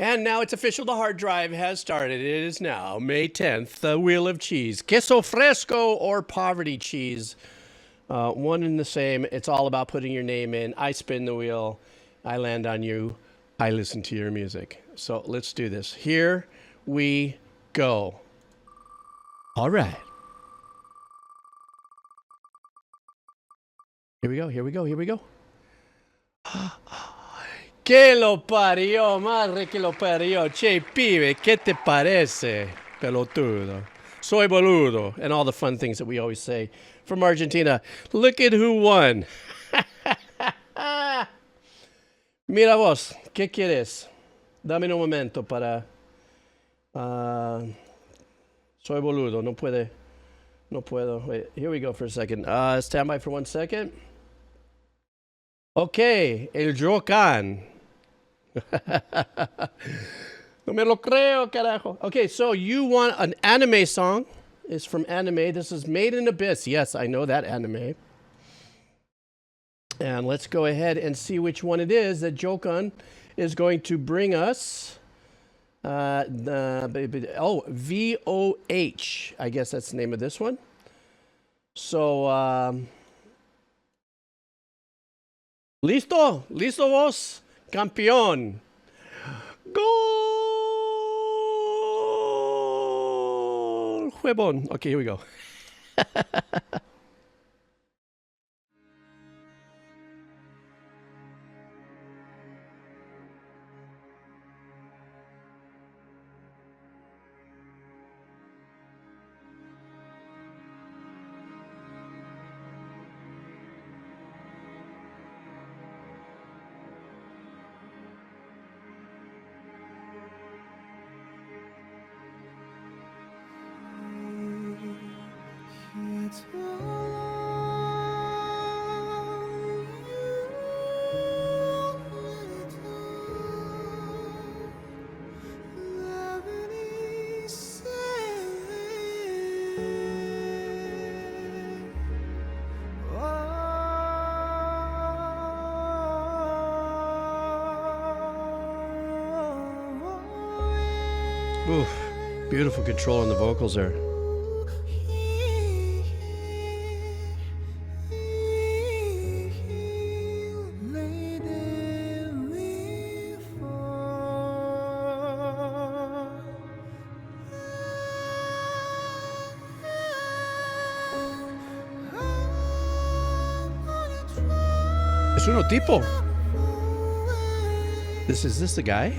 And now it's official. The hard drive has started. It is now May 10th. The Wheel of Cheese. Queso fresco or poverty cheese. One and the same. It's all about putting your name in. I spin the wheel. I land on you. I listen to your music. So let's do this. Here we go. All right. Here we go. Here we go. Here we go. Que lo parió, madre que lo parió. Che, pibe, ¿qué te parece? Pelotudo. Soy boludo. And all the fun things that we always say from Argentina. Look at who won. Mira vos, ¿qué quieres? Dame un momento para... soy boludo, no puede... No puedo. Wait, here we go for a second. Stand by for 1 second. Okay, el Jocan. No me lo creo, carajo. Okay, so you want an anime song. It's from anime. This is Made in Abyss. Yes, I know that anime. And let's go ahead and see which one it is that Jokan is going to bring us. VOH. I guess that's the name of this one. So, ¿Listo? ¿Listo vos? Campeón. Gol. Huevón. Okay, here we go. Oof, beautiful control on the vocals there. Es uno tipo. Is this the guy?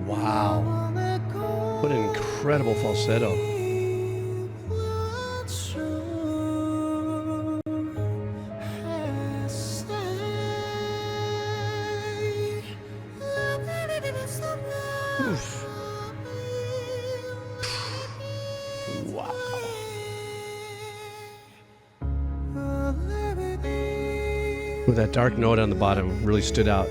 Wow. What an incredible falsetto. Oof. Wow. With that dark note on the bottom really stood out.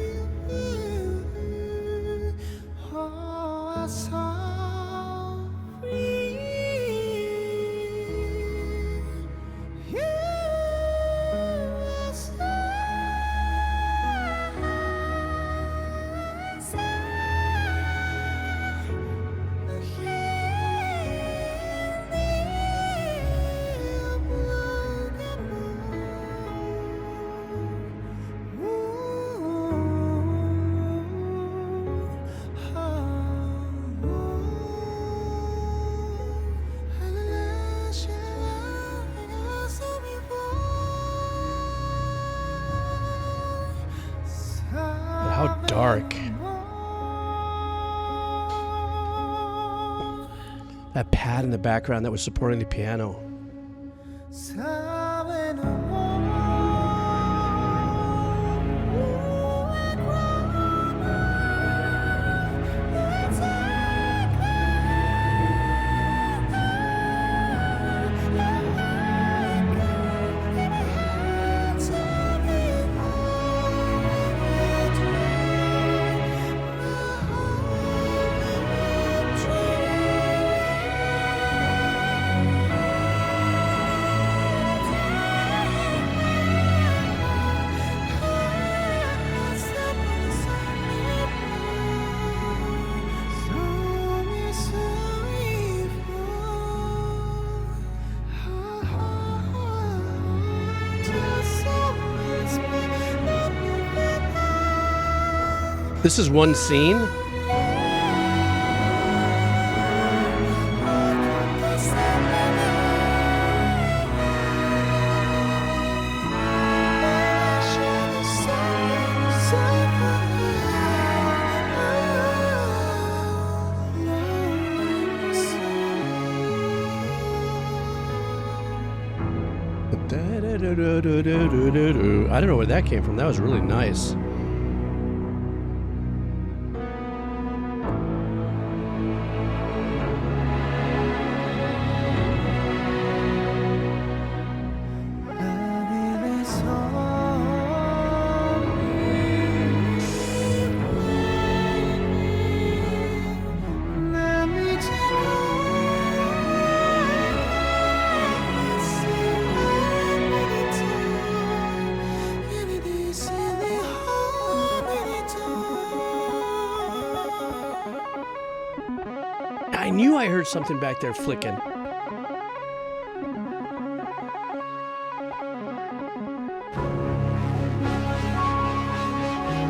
How dark. That pad in the background that was supporting the piano. This is one scene. I don't know where that came from. That was really nice. I knew I heard something back there flicking.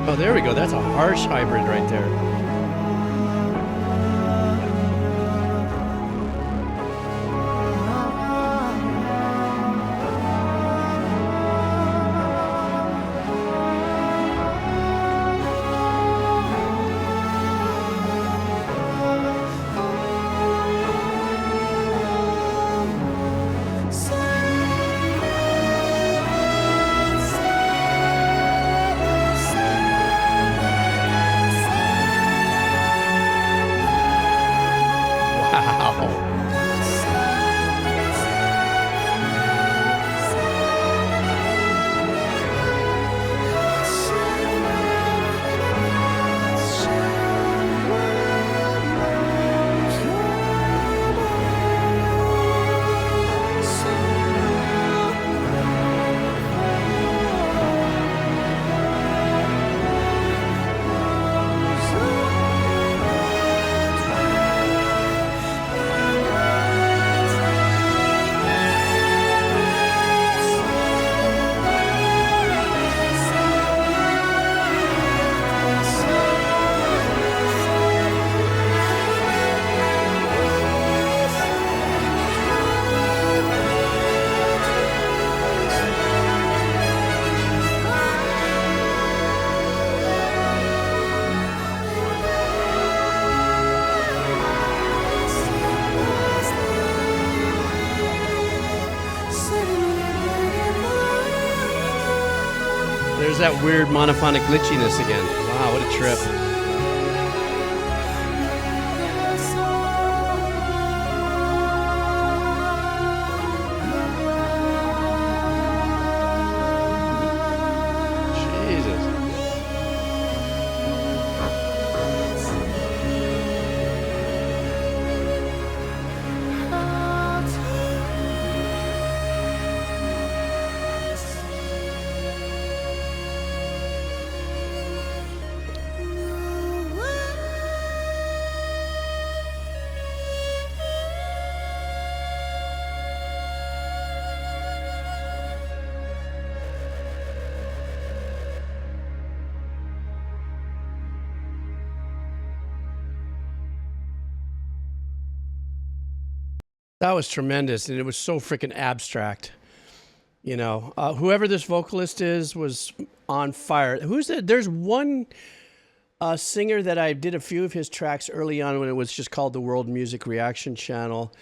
Oh, there we go. That's a harsh hybrid right there. There's that weird monophonic glitchiness again. Wow, what a trip. That was tremendous, and it was so freaking abstract. You know, whoever this vocalist is was on fire. There's one singer that I did a few of his tracks early on when it was just called the World Music Reaction Channel.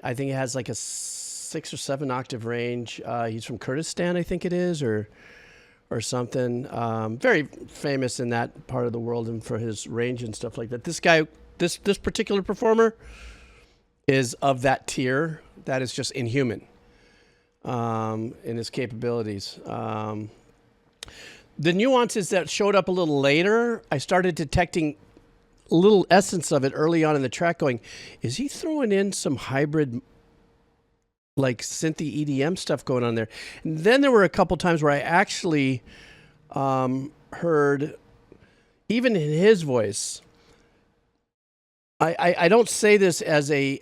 I think it has like a 6 or 7 octave range. He's from Kurdistan, I think it is, or something. Very famous in that part of the world and for his range and stuff like that. This guy, this particular performer, is of that tier. That is just inhuman in his capabilities. The nuances that showed up a little later, I started detecting a little essence of it early on in the track going, is he throwing in some hybrid like synthy EDM stuff going on there? And then there were a couple times where I actually heard, even in his voice, I don't say this as a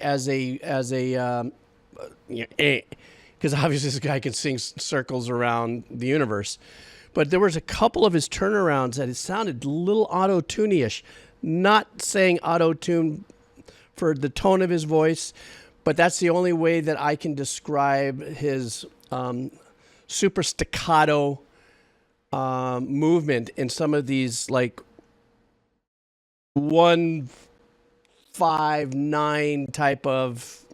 because obviously this guy can sing circles around the universe, But there was a couple of his turnarounds that it sounded a little auto-tune-ish. Not saying auto-tune for the tone of his voice, but that's the only way that I can describe his super staccato movement in some of these like 1-5-9 type of,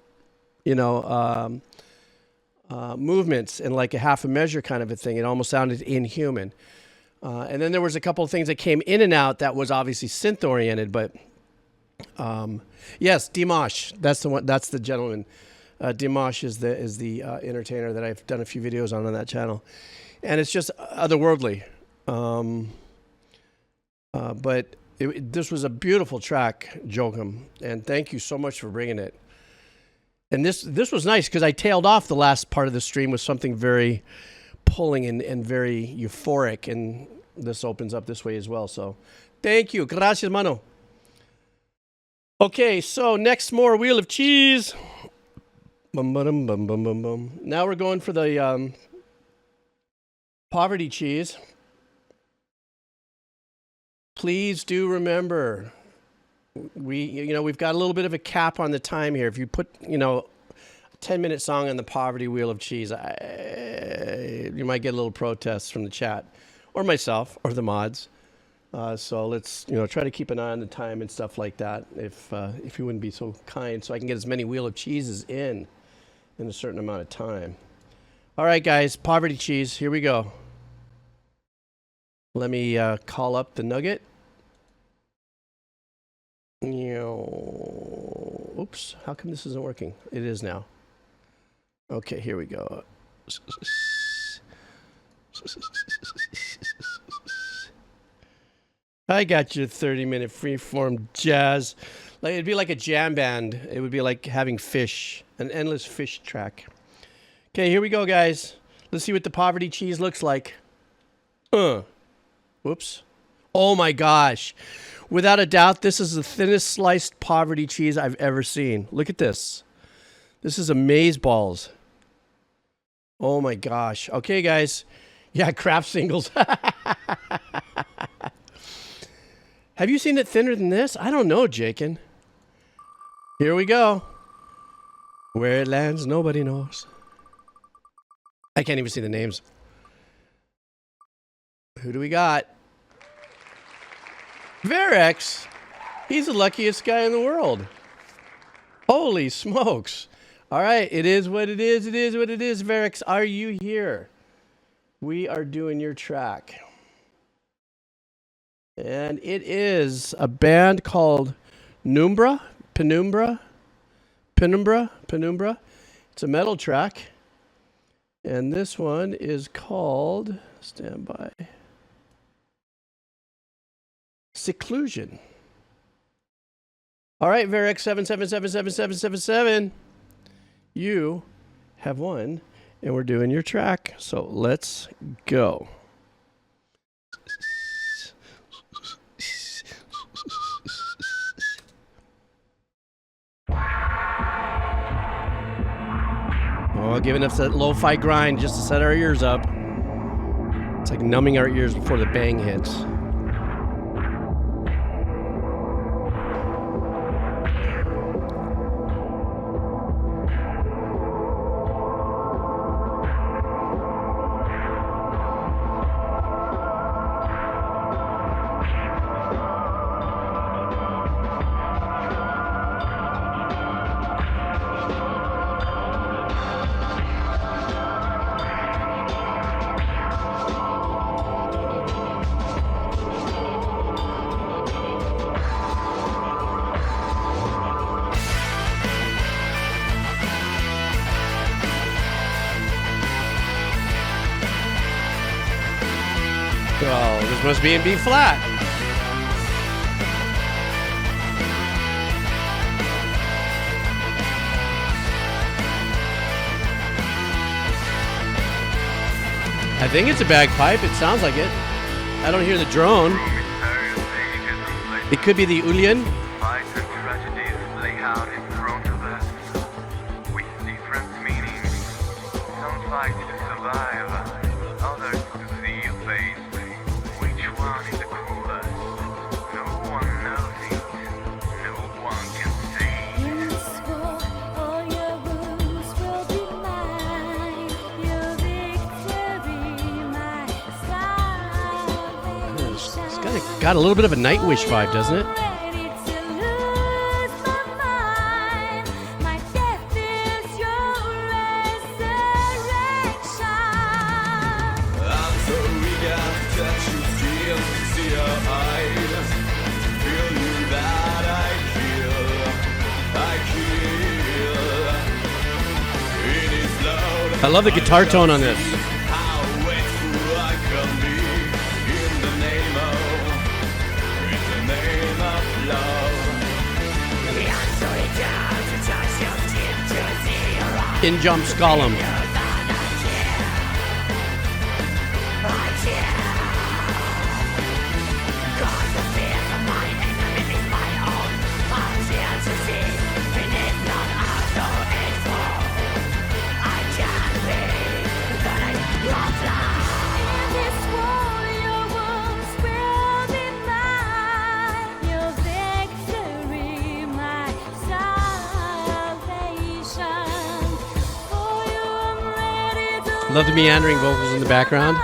you know, movements in like a half a measure kind of a thing. It almost sounded inhuman. And then there was a couple of things that came in and out that was obviously synth oriented, but yes, Dimash, that's the one. That's the gentleman. Dimash is the entertainer that I've done a few videos on that channel, and it's just otherworldly. But this was a beautiful track, Joachim, and thank you so much for bringing it. And this was nice because I tailed off the last part of the stream with something very pulling and very euphoric, and this opens up this way as well. So thank you. Gracias, mano. Okay, so next more Wheel of Cheese. Bum, bum, bum, bum, bum, bum. Now we're going for the poverty cheese. Please do remember, we've got a little bit of a cap on the time here. If you put, a 10-minute song on the poverty Wheel of Cheese, you might get a little protest from the chat, or myself, or the mods. So let's, try to keep an eye on the time and stuff like that. If you wouldn't be so kind, so I can get as many Wheel of Cheeses in a certain amount of time. All right, guys, poverty cheese. Here we go. Let me call up the nugget. Oops, how come this isn't working? It is now. Okay, here we go. I got your 30-minute freeform jazz. Like it'd be like a jam band. It would be like having fish, an endless fish track. Okay, here we go, guys. Let's see what the poverty cheese looks like. Whoops. Oh my gosh. Without a doubt, this is the thinnest sliced poverty cheese I've ever seen. Look at this. This is amazeballs. Oh my gosh. Okay, guys. Yeah, craft singles. Have you seen it thinner than this? I don't know, Jakin. Here we go. Where it lands, nobody knows. I can't even see the names. Who do we got? Verex. He's the luckiest guy in the world. Holy smokes. All right, it is what it is. It is what it is. Verex, are you here? We are doing your track. And it is a band called Penumbra. It's a metal track. And this one is called, stand by, Seclusion. All right, Verex 7777777. You have won, and we're doing your track. So let's go. Oh, giving us that lo-fi grind just to set our ears up. It's like numbing our ears before the bang hits. Oh, this must be in B flat. I think it's a bagpipe. It sounds like it. I don't hear the drone. It could be the Elysian. Some fight to survive, others to see a fate. got a little bit of a Nightwish vibe, doesn't it? I love the guitar tone on this. In jumps Gollum. Love the meandering vocals in the background.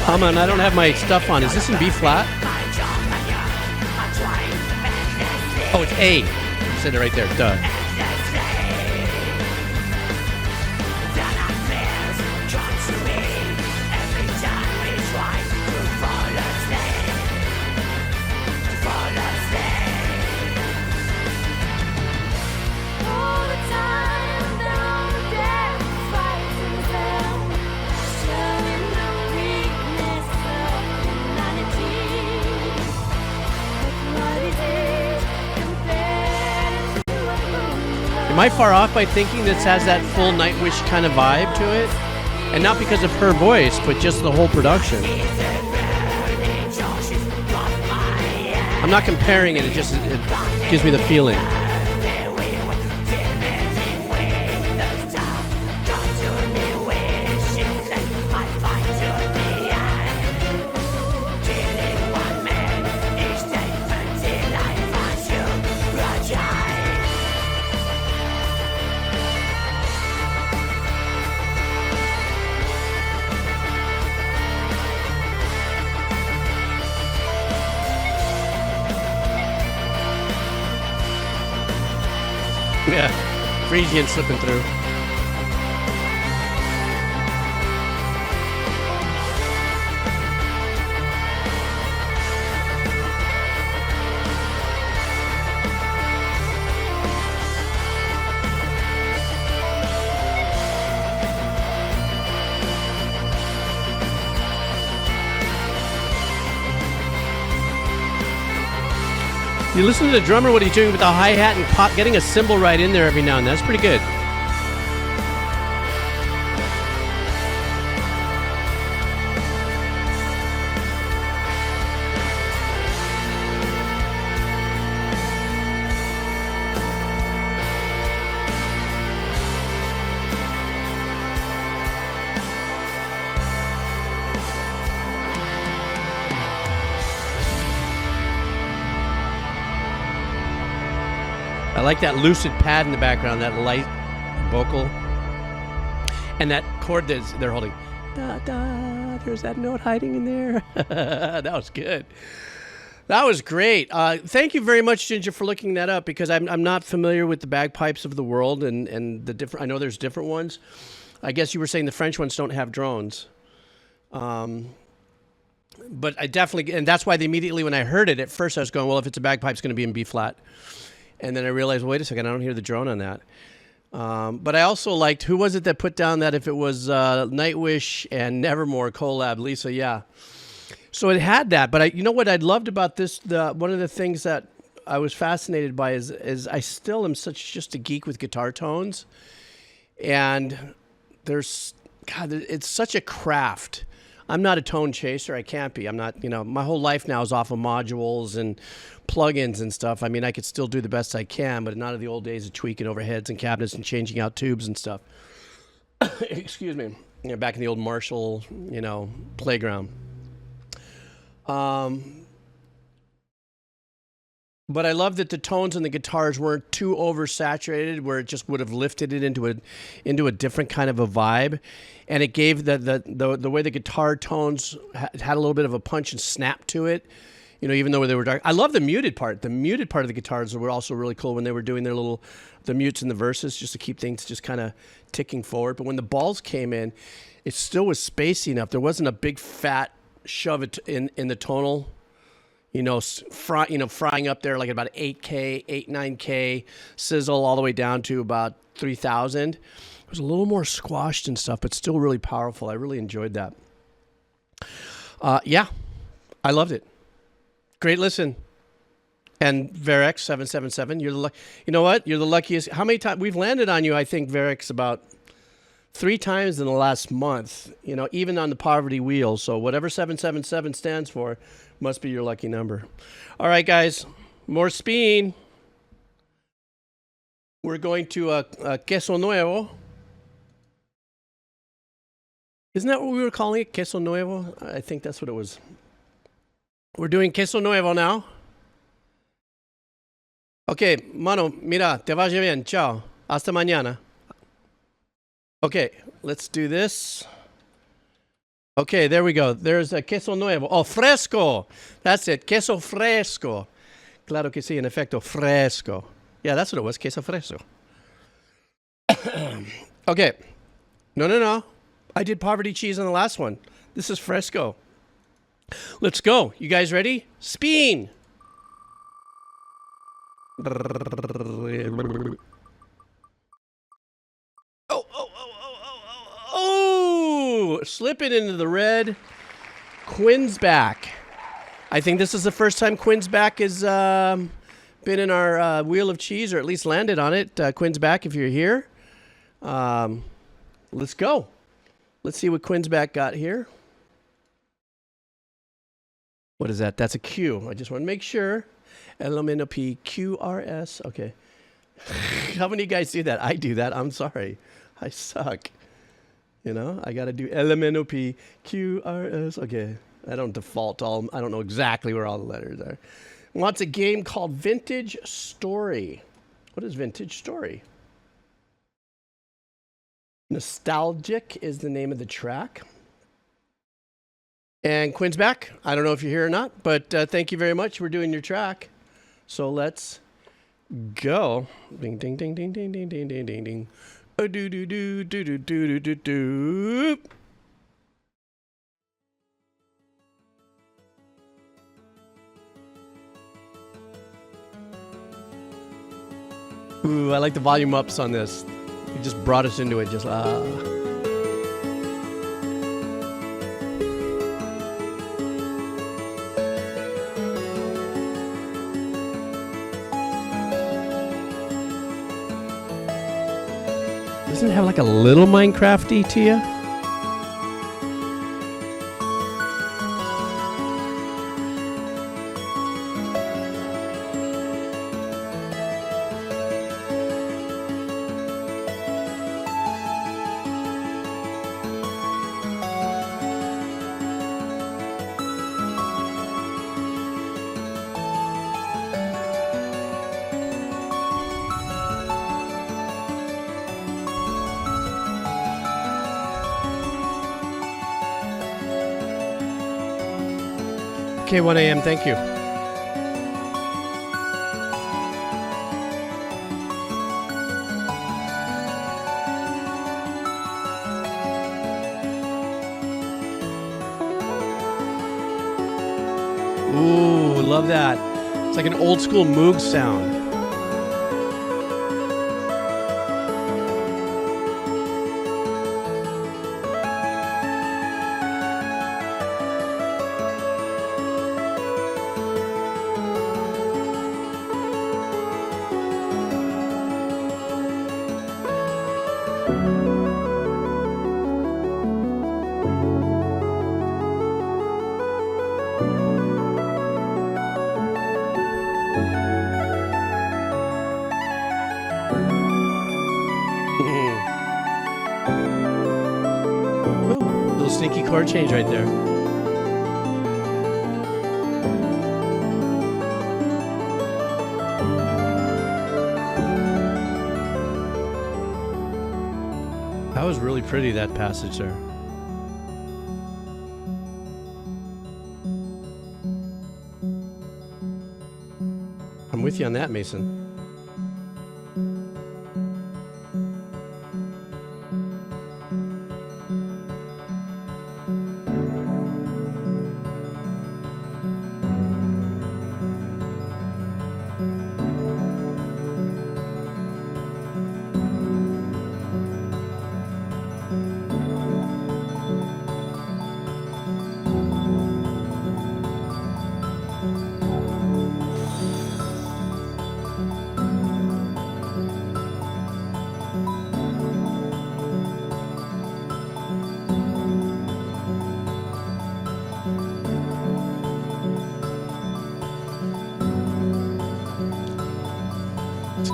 Come on, I don't have my stuff on. Is this in B flat? Oh, it's A. You said it right there. Duh. Am I far off by thinking this has that full Nightwish kind of vibe to it? And not because of her voice, but just the whole production. I'm not comparing it, it gives me the feeling. Yeah, Frisian slipping through. You listen to the drummer, what he's doing with the hi-hat and pop, getting a cymbal right in there every now and then. That's pretty good. I like that lucid pad in the background, that light vocal. And that chord that they're holding. Da, da, there's that note hiding in there. That was good. That was great. Thank you very much, Ginger, for looking that up, because I'm not familiar with the bagpipes of the world and the different. I know there's different ones. I guess you were saying the French ones don't have drones. But I definitely, and that's why immediately when I heard it, at first I was going, well, if it's a bagpipe, it's going to be in B flat. And then I realized, wait a second, I don't hear the drone on that. But I also liked, who was it that put down that if it was Nightwish and Nevermore collab, Lisa, yeah. So it had that. But you know what I loved about this, one of the things that I was fascinated by is I still am just a geek with guitar tones. And it's such a craft I'm not a tone chaser. I can't be. I'm not, my whole life now is off of modules and plugins and stuff. I mean, I could still do the best I can, but not of the old days of tweaking overheads and cabinets and changing out tubes and stuff. Excuse me. Back in the old Marshall, playground. But I love that the tones and the guitars weren't too oversaturated, where it just would have lifted it into a different kind of a vibe, and it gave the way the guitar tones had a little bit of a punch and snap to it. Even though they were dark. I love the muted part. The muted part of the guitars were also really cool when they were doing the mutes in the verses, just to keep things just kind of ticking forward. But when the balls came in, it still was spacey enough. There wasn't a big fat shove it in the tonal. Frying up there like about 8K, 9K sizzle all the way down to about 3,000. It was a little more squashed and stuff, but still really powerful. I really enjoyed that. Yeah, I loved it. Great listen. And Verex 777, you know what? You're the luckiest. How many times we've landed on you? I think Verex about 3 times in the last month. Even on the poverty wheel. So whatever 777 stands for. Must be your lucky number. All right, guys. More spin. We're going to Queso Nuevo. Isn't that what we were calling it? Queso Nuevo? I think that's what it was. We're doing Queso Nuevo now. Okay, mano, mira, te vaya bien. Chao. Hasta mañana. Okay, let's do this. Okay, there we go. There's a queso nuevo. Oh, fresco. That's it. Queso fresco. Claro que sí, en efecto, fresco. Yeah, that's what it was. Queso fresco. Okay. No. I did poverty cheese on the last one. This is fresco. Let's go. You guys ready? Spin. Oh, slipping into the red. Quinn's back. I think this is the first time Quinn's back has been in our Wheel of Cheese, or at least landed on it. Quinn's back if you're here. Let's go. Let's see what Quinn's back got here. What is that? That's a Q. I just want to make sure. LMNOP QRS. Okay. How many of you guys do that? I do that. I'm sorry. I suck. I got to do LMNOP QRS. Okay. I don't default all. I don't know exactly where all the letters are. Wants a game called Vintage Story. What is Vintage Story? Nostalgic is the name of the track. And Quinn's back. I don't know if you're here or not, but thank you very much for doing your track. So let's go. Ding, ding, ding, ding, ding, ding, ding, ding, ding, ding. Do, do, do, do, do, do, do, do. Ooh, I like the volume ups on this. You just brought us into it. Just Doesn't it have like a little Minecrafty to you? Okay, 1 a.m. Thank you. Ooh, love that. It's like an old school Moog sound. sneaky chord change right there. That was really pretty, that passage there. I'm with you on that, Mason.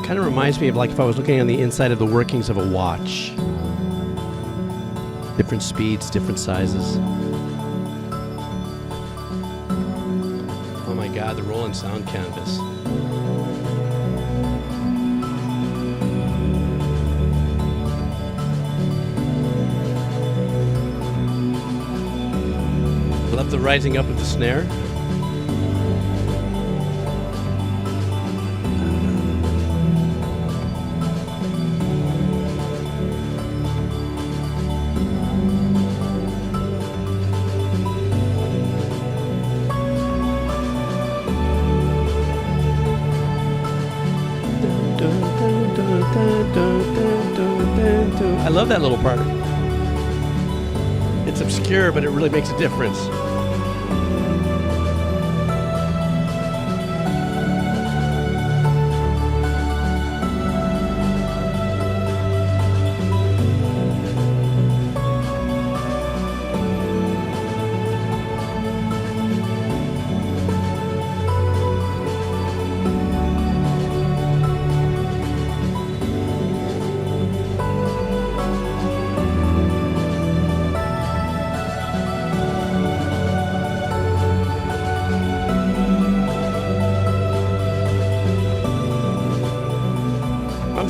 Kind of reminds me of like if I was looking on the inside of the workings of a watch. Different speeds, different sizes. Oh my God, the rolling sound canvas. I love the rising up of the snare. I love that little part. It's obscure, but it really makes a difference.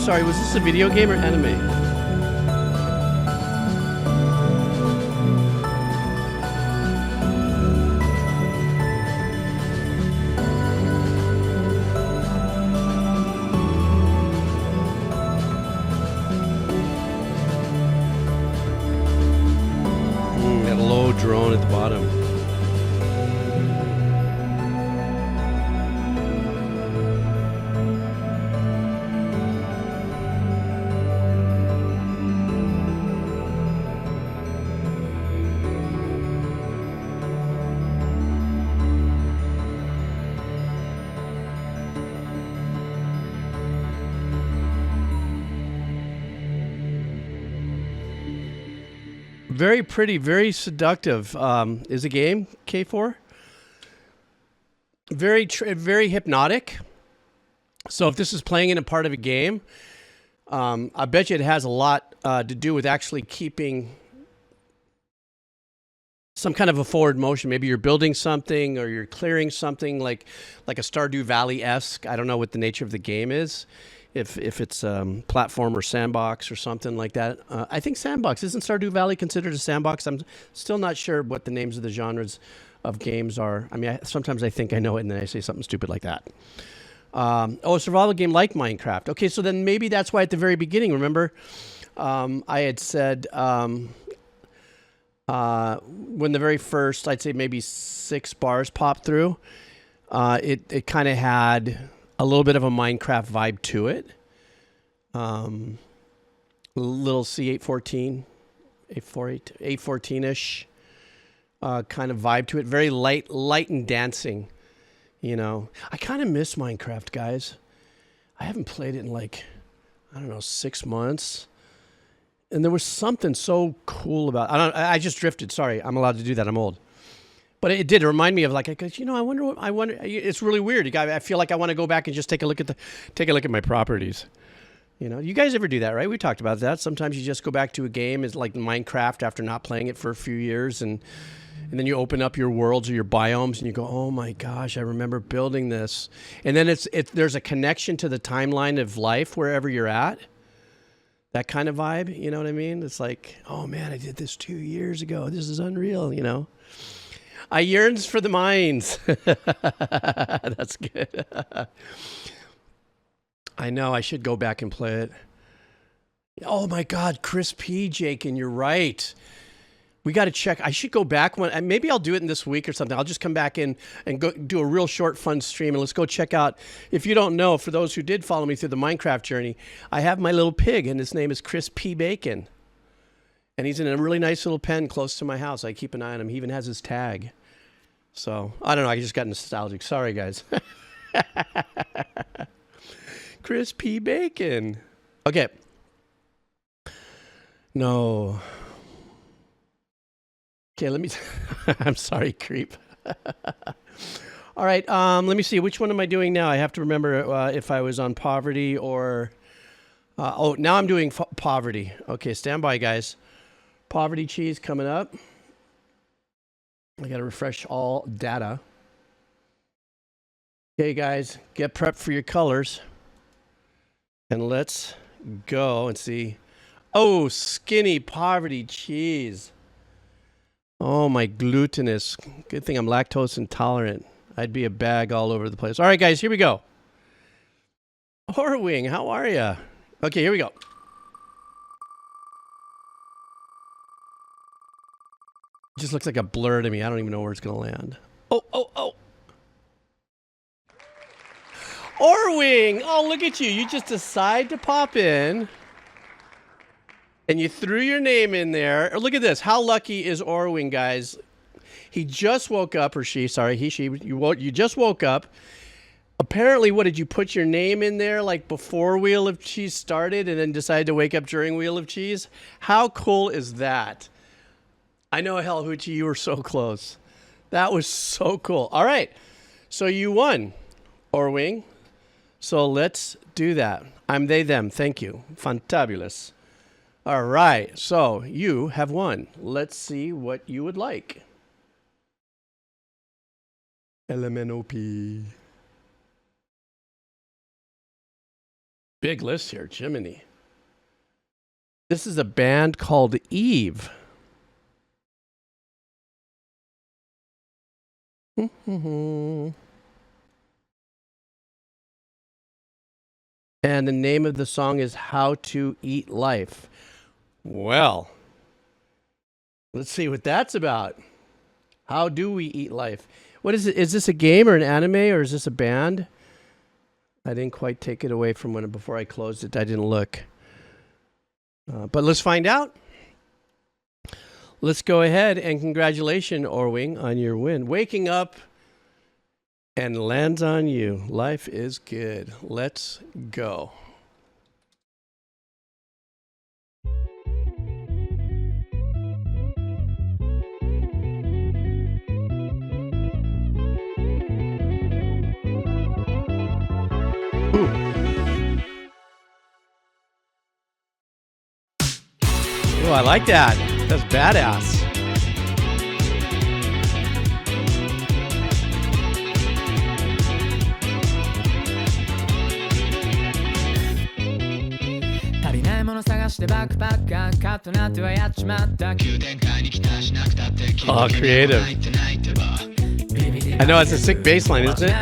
Sorry, was this a video game or anime? That low drone at the bottom. Very pretty, very seductive. Is a game, K4. Very hypnotic. So if this is playing in a part of a game, I bet you it has a lot to do with actually keeping some kind of a forward motion. Maybe you're building something or you're clearing something like a Stardew Valley-esque. I don't know what the nature of the game is. If it's platform or sandbox or something like that. I think sandbox. Isn't Stardew Valley considered a sandbox? I'm still not sure what the names of the genres of games are. I mean, sometimes I think I know it and then I say something stupid like that. A survival game like Minecraft. Okay, so then maybe that's why at the very beginning, remember, I had said when the very first, I'd say maybe 6 bars popped through, it kind of had a little bit of a Minecraft vibe to it. Little C814, 814-ish kind of vibe to it. Very light and dancing, you know. I kind of miss Minecraft, guys. I haven't played it in like, I don't know, 6 months. And there was something so cool about it. I just drifted. Sorry, I'm allowed to do that. I'm old. But it did remind me of like, you know, I wonder. It's really weird. I feel like I want to go back and just take a look at my properties. You know, you guys ever do that, right? We talked about that. Sometimes you just go back to a game, it's like Minecraft after not playing it for a few years, and then you open up your worlds or your biomes and you go, oh my gosh, I remember building this. And then there's a connection to the timeline of life wherever you're at. That kind of vibe, you know what I mean? It's like, oh man, I did this 2 years ago. This is unreal, you know? I yearns for the mines. That's good. I know, I should go back and play it. Oh my God, Chris P. Jake, and you're right. We got to check. I should go back one. Maybe I'll do it in this week or something. I'll just come back in and go do a real short, fun stream. And let's go check out. If you don't know, for those who did follow me through the Minecraft journey, I have my little pig, and his name is Chris P. Bacon. And he's in a really nice little pen close to my house. I keep an eye on him. He even has his tag. So, I don't know. I just got nostalgic. Sorry, guys. Chris P. Bacon. Okay. No. Okay, let me... I'm sorry, creep. All right, let me see. Which one am I doing now? I have to remember if I was on poverty or... oh, now I'm doing poverty. Okay, stand by, guys. Poverty cheese coming up. I got to refresh all data. Okay, guys, get prepped for your colors. And let's go and see. Oh, skinny poverty cheese. Oh, my glutinous. Good thing I'm lactose intolerant. I'd be a bag all over the place. All right, guys, here we go. Horwing, how are you? Okay, here we go. It just looks like a blur to me. I don't even know where it's going to land. Oh, oh, oh. Orwing! Oh, look at you. You just decide to pop in. And you threw your name in there. Look at this. How lucky is Orwing, guys? He just woke up, or she, sorry, he, she. You just woke up. Apparently, what, did you put your name in there like before Wheel of Cheese started and then decided to wake up during Wheel of Cheese? How cool is that? I know, hell, Hoochie, you were so close. That was so cool. All right. So you won, Orwing. So let's do that. I'm they, them. Thank you. Fantabulous. All right. So you have won. Let's see what you would like. LMNOP. Big list here. Jiminy. This is a band called Eve. And the name of the song is How to Eat Life. Well, let's see what that's about. How do we eat life? What is it? Is this a game or an anime or is this a band? I didn't quite take it away from when before I closed it. I didn't look. But let's find out. Let's go ahead and congratulations, Orwing, on your win. Waking up and lands on you. Life is good. Let's go. Ooh. Ooh, I like that. That's badass. Oh, creative. I know it's a sick bass line, isn't it?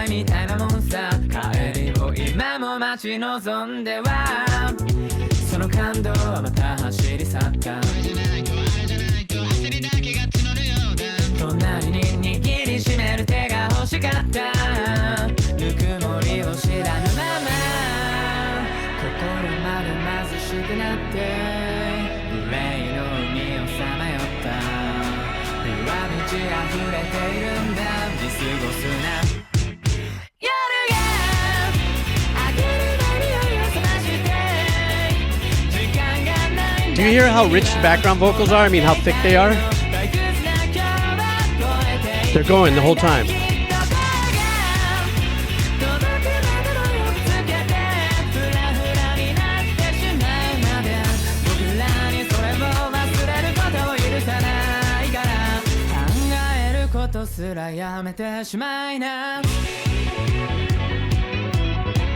Do you hear how rich the background vocals are? I mean, how thick they are? They're going the whole time.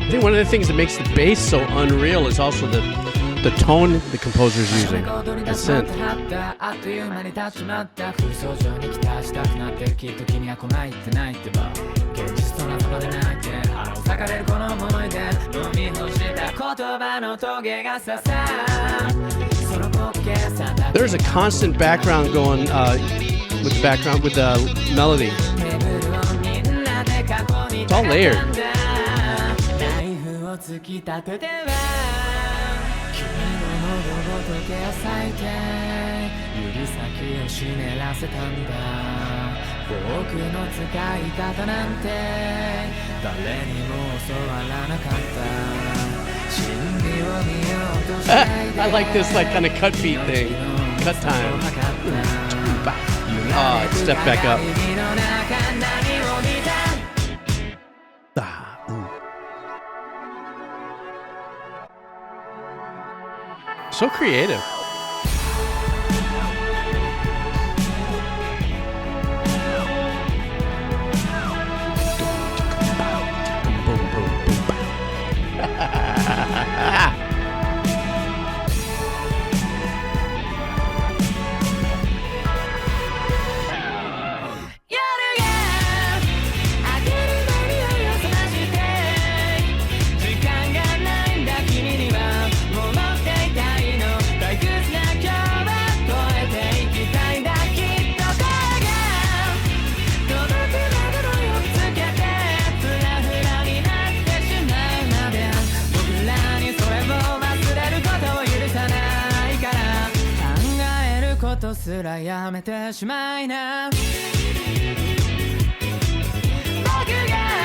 think one of the things that makes the bass so unreal is also the tone the composer's using. The synth. There's a constant background going with the background with the melody. It's all layered. I like this like kind of cut beat thing. Cut time. Oh, step back up. So creative.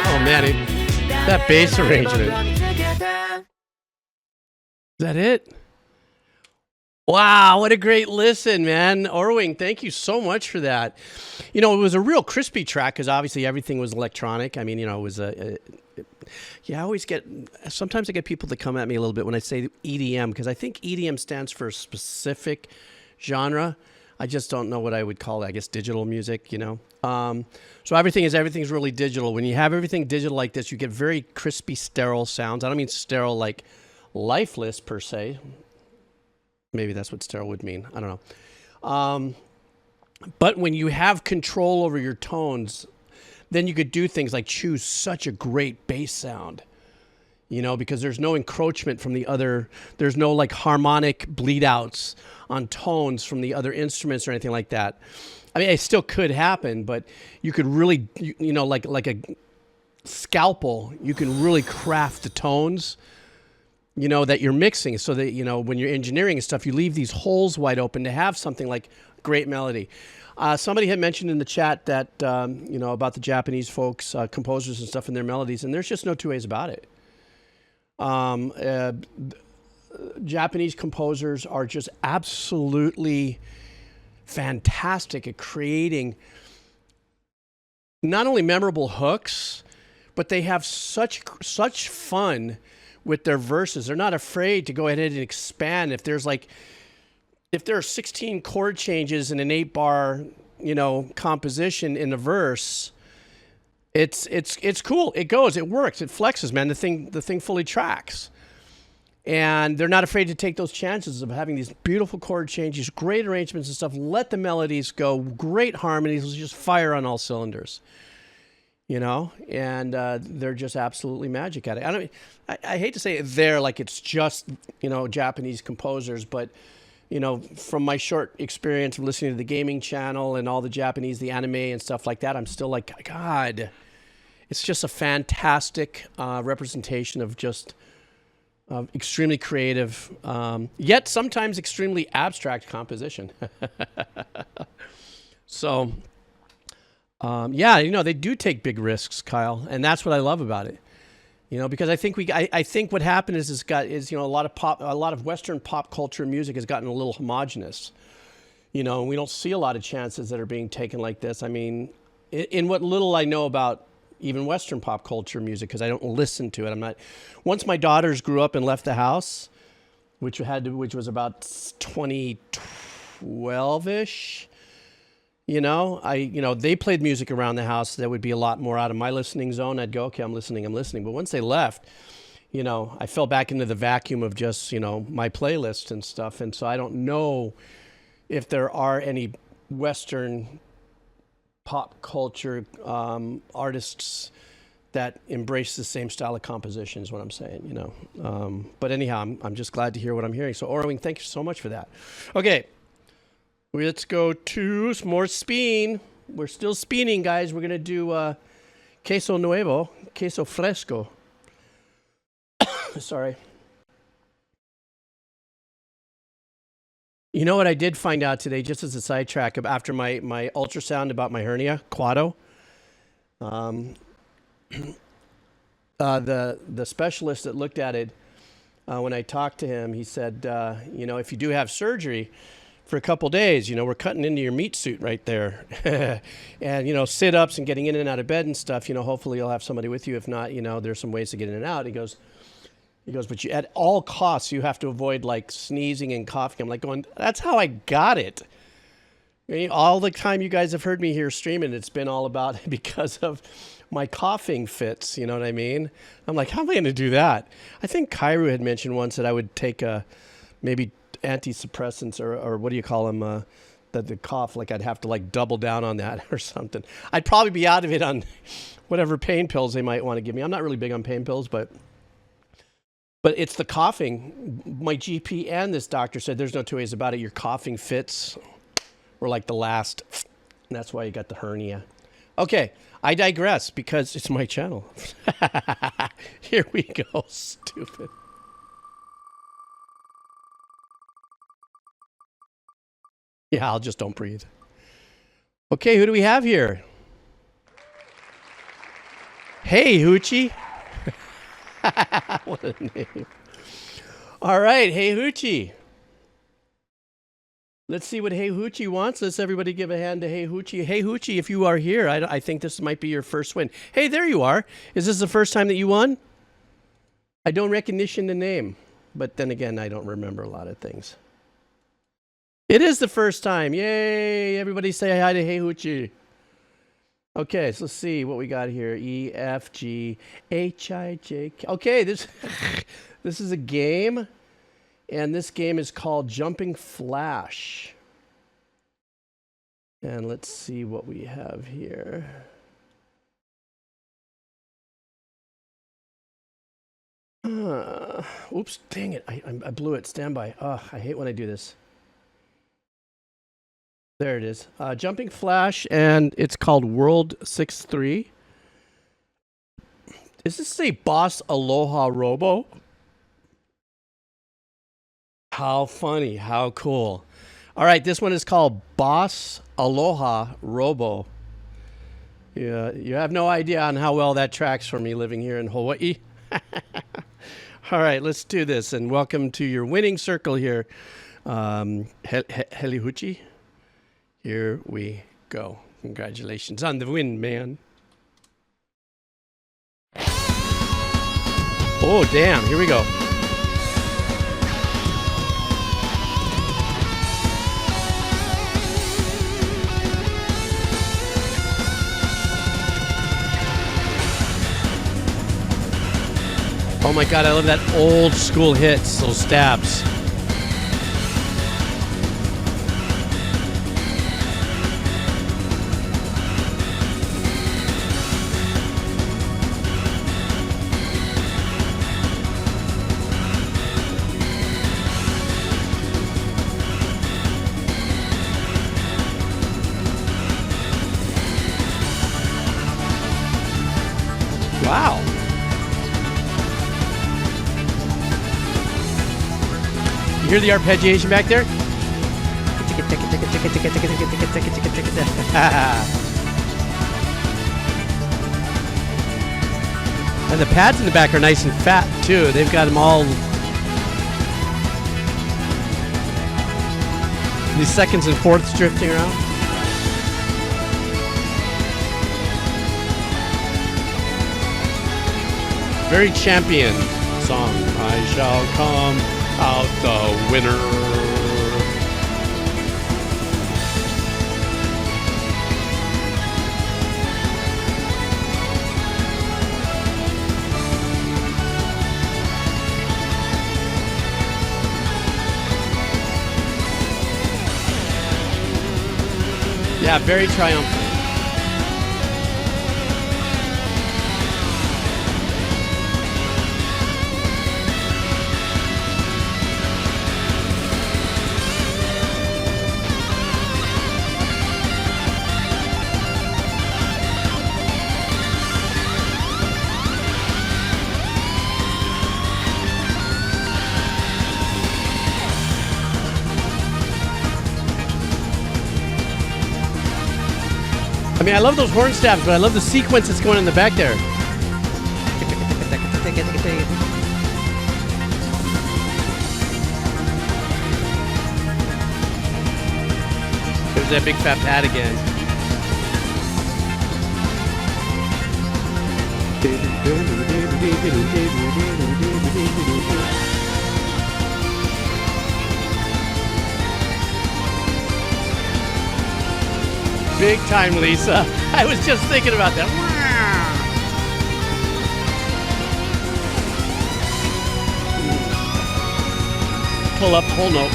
Oh man, that bass arrangement. Is that it? Wow, what a great listen, man. Orwing, thank you so much for that. You know, it was a real crispy track because obviously everything was electronic. I mean, you know, it was yeah, I always get, sometimes I get people to come at me a little bit when I say EDM because I think EDM stands for a specific genre. I just don't know what I would call it. I guess digital music, you know. So everything's really digital. When you have everything digital like this, you get very crispy, sterile sounds. I don't mean sterile like lifeless per se. Maybe that's what sterile would mean. I don't know. But when you have control over your tones, then you could do things like choose such a great bass sound. You know, because there's no encroachment from the other, there's no like harmonic bleed outs on tones from the other instruments or anything like that. I mean, it still could happen, but you could really, you know, like a scalpel, you can really craft the tones, you know, that you're mixing so that, you know, when you're engineering and stuff, you leave these holes wide open to have something like great melody. Somebody had mentioned in the chat that, you know, about the Japanese folks, composers and stuff in their melodies, and there's just no two ways about it. Japanese composers are just absolutely fantastic at creating not only memorable hooks, but they have such fun with their verses. They're not afraid to go ahead and expand. If there are 16 chord changes in an 8-bar, you know, composition in a verse, it's cool. It goes, it works, it flexes, man. The thing fully tracks. And they're not afraid to take those chances of having these beautiful chord changes, great arrangements and stuff. Let the melodies go, great harmonies, just fire on all cylinders. You know, and they're just absolutely magic at it. I hate to say it there like it's just, you know, Japanese composers, but you know, from my short experience of listening to the gaming channel and all the Japanese, the anime and stuff like that, I'm still like, God, it's just a fantastic representation of just extremely creative, yet sometimes extremely abstract composition. So, yeah, you know, they do take big risks, Kyle, and that's what I love about it. You know, because I think what happened is you know, a lot of Western pop culture music has gotten a little homogenous. You know, and we don't see a lot of chances that are being taken like this. I mean, in what little I know about even Western pop culture music, because I don't listen to it. Once my daughters grew up and left the house, which was about 2012-ish, You know, they played music around the house that would be a lot more out of my listening zone. I'd go, okay, I'm listening. But once they left, I fell back into the vacuum of just, my playlist and stuff. And so I don't know if there are any Western pop culture artists that embrace the same style of composition is what I'm saying, But anyhow, I'm just glad to hear what I'm hearing. So Orwing, thank you so much for that. Okay. Let's go to some more spin. We're still spinning, guys. We're going to do queso nuevo, queso fresco. Sorry. You know what I did find out today, just as a sidetrack, after my ultrasound about my hernia, quado? The specialist that looked at it, when I talked to him, he said, if you do have surgery, for a couple days, we're cutting into your meat suit right there. And, sit-ups and getting in and out of bed and stuff, hopefully you'll have somebody with you. If not, there's some ways to get in and out. He goes, but you, at all costs, you have to avoid like sneezing and coughing. I'm like going, that's how I got it. All the time you guys have heard me here streaming, it's been all about because of my coughing fits. You know what I mean? I'm like, how am I going to do that? I think Kairu had mentioned once that I would take maybe antisuppressants or what do you call them? The cough, like I'd have to like double down on that or something. I'd probably be out of it on whatever pain pills they might want to give me. I'm not really big on pain pills, but it's the coughing. My GP and this doctor said there's no two ways about it. Your coughing fits were like the last, and that's why you got the hernia. Okay, I digress because it's my channel. Here we go, stupid. Yeah, I'll just don't breathe. Okay, who do we have here? Hey, Hoochie. What a name. All right, Hey Hoochie. Let's see what Hey Hoochie wants. Let's everybody give a hand to Hey Hoochie. Hey Hoochie, if you are here, I think this might be your first win. Hey, there you are. Is this the first time that you won? I don't recognition the name, but then again, I don't remember a lot of things. It is the first time. Yay! Everybody say hi to Hey Hoochie. Okay, so let's see what we got here. E, F, G, H, I, J, K. Okay, this is a game, and this game is called Jumping Flash. And let's see what we have here. Oops, dang it. I blew it. Stand by. Oh, I hate when I do this. There it is. Jumping Flash, and it's called World 6-3. Is this a boss Aloha Robo? How funny. How cool. All right, this one is called Boss Aloha Robo. Yeah, you have no idea on how well that tracks for me living here in Hawaii. All right, let's do this, and welcome to your winning circle here. Helihuchi. Here we go. Congratulations on the win, man. Oh, damn. Here we go. Oh my God, I love that old school hits, those stabs. Wow. You hear the arpeggiation back there? And the pads in the back are nice and fat too. They've got them all. These seconds and fourths drifting around. Very champion song. I shall come out the winner. Yeah, very triumphant. I mean, I love those horn stabs, but I love the sequence that's going in the back there. There's that big fat pad again. Big time, Lisa. I was just thinking about that. Pull up, whole note.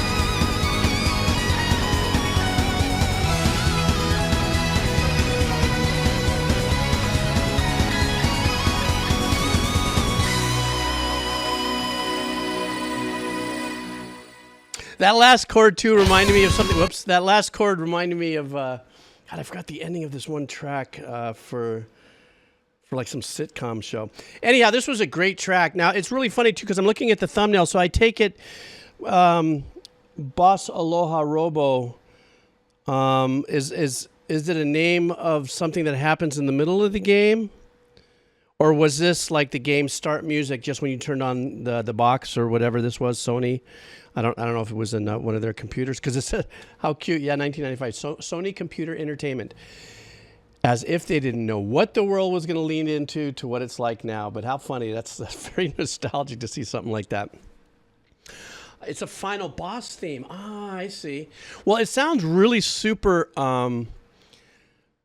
That last chord too reminded me of something. Whoops! That last chord reminded me of. God, I forgot the ending of this one track for like some sitcom show. Anyhow, this was a great track. Now it's really funny too because I'm looking at the thumbnail, so I take it. Boss Aloha Robo. Is it a name of something that happens in the middle of the game? Or was this like the game start music just when you turned on the box or whatever this was, Sony? I don't know if it was in one of their computers because it said how cute. Yeah, 1995. Sony Computer Entertainment. As if they didn't know what the world was going to lean into to what it's like now. But how funny. That's very nostalgic to see something like that. It's a final boss theme. Ah, I see. Well, it sounds really super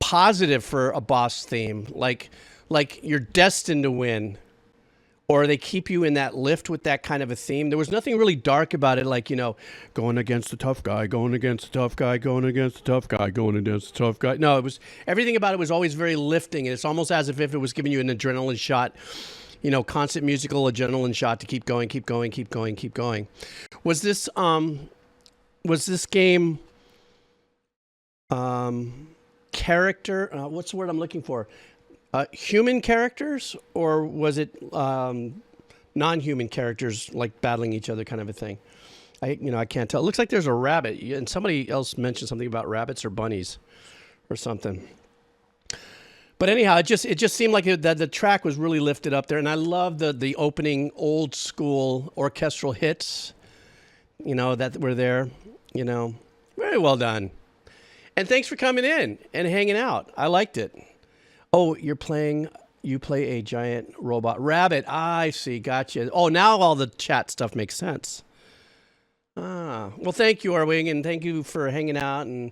positive for a boss theme. Like you're destined to win. Or they keep you in that lift with that kind of a theme. There was nothing really dark about it, like, you know, going against the tough guy, going against the tough guy, going against the tough guy, going against the tough guy. No, it was everything about it was always very lifting. And it's almost as if it was giving you an adrenaline shot, you know, constant musical adrenaline shot to keep going, keep going, keep going, keep going. Was this game character? What's the word I'm looking for? Human characters, or was it non-human characters like battling each other, kind of a thing? I can't tell. It looks like there's a rabbit, and somebody else mentioned something about rabbits or bunnies, or something. But anyhow, it just seemed like that the track was really lifted up there, and I love the opening old school orchestral hits, you know, that were there. You know, very well done. And thanks for coming in and hanging out. I liked it. Oh, you play a giant robot rabbit. I see. Gotcha. Oh, now all the chat stuff makes sense. Ah, well, thank you, Arwing, and thank you for hanging out and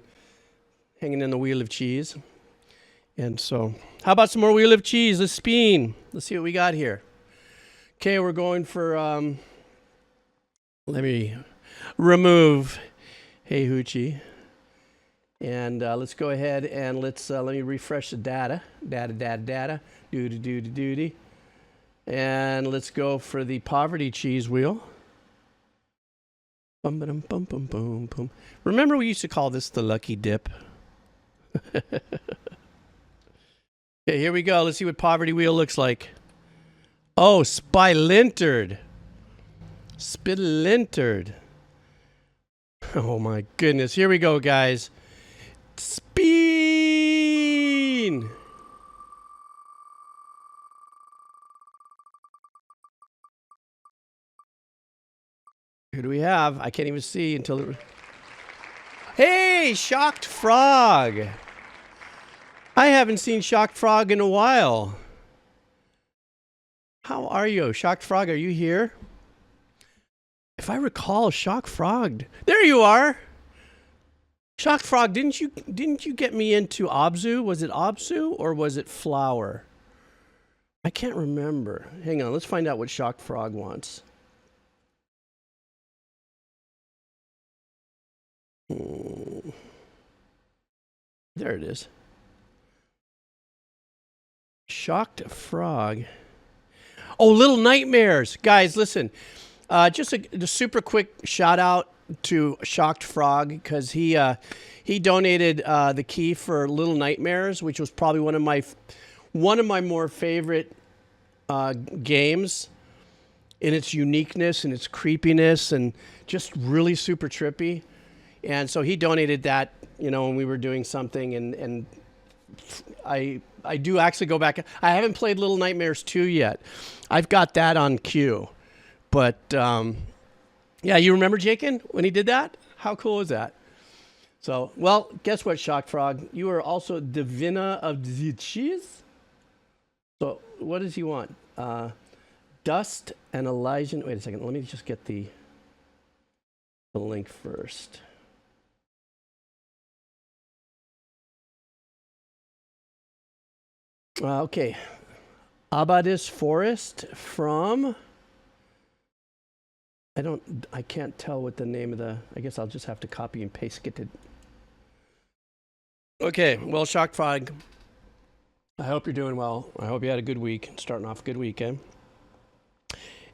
hanging in the Wheel of Cheese. And so, how about some more Wheel of Cheese? Let's spin. Let's see what we got here. Okay, we're going for, let me remove Hey Hoochie. And let's go ahead and let me refresh the data. Doody. And let's go for the poverty cheese wheel. Bum, bum, bum, bum, bum, bum. Remember we used to call this the lucky dip? Okay, here we go. Let's see what poverty wheel looks like. Oh, splintered. Splintered. Oh my goodness. Here we go, guys. Spin! Who do we have? I can't even see until it... Hey, Shocked Frog! I haven't seen Shocked Frog in a while. How are you? Shocked Frog, are you here? If I recall, Shocked Frog... There you are! Shocked Frog, didn't you get me into Abzu? Was it Abzu or was it Flower? I can't remember. Hang on, let's find out what Shocked Frog wants. There it is. Shocked Frog. Oh, Little Nightmares. Guys, listen. Just a super quick shout out to Shocked Frog because he donated the key for Little Nightmares, which was probably one of my more favorite games in its uniqueness and its creepiness and just really super trippy. And so he donated that, when we were doing something, and I do actually go back. I haven't played Little Nightmares 2 yet. I've got that on queue. But, yeah, you remember Jakin when he did that? How cool is that? So, well, guess what, Shocked Frog? You are also Divina of the Cheese. So, what does he want? Dust and Elysian. Wait a second. Let me just get the link first. Okay. Abadis Forest from... I can't tell what the name of I guess I'll just have to copy and paste it. Okay, well, Shocked Frog, I hope you're doing well. I hope you had a good week, starting off a good weekend.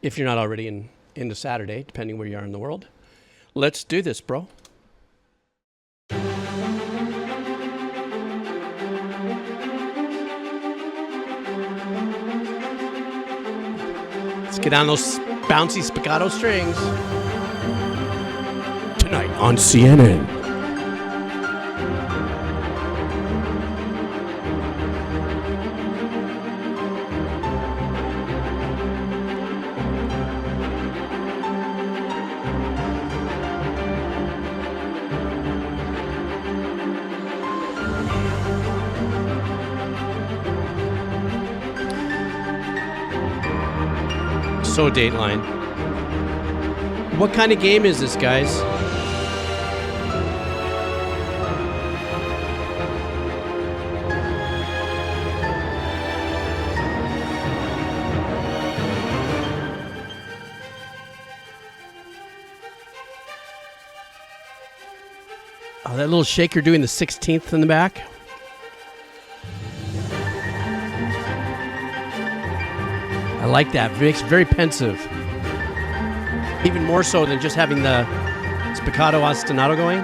If you're not already into Saturday, depending where you are in the world. Let's do this, bro. Let's get on those bouncy spiccato strings. Tonight on CNN. So Dateline. What kind of game is this, guys? Oh, that little shaker doing the 16th in the back. I like that. It makes it very pensive. Even more so than just having the spiccato ostinato going.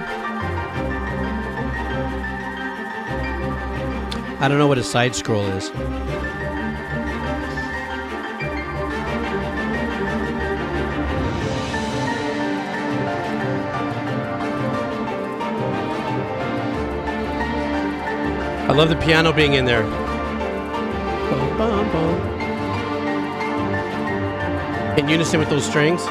I don't know what a side scroll is. I love the piano being in there. Bum, bum, bum. In unison with those strings.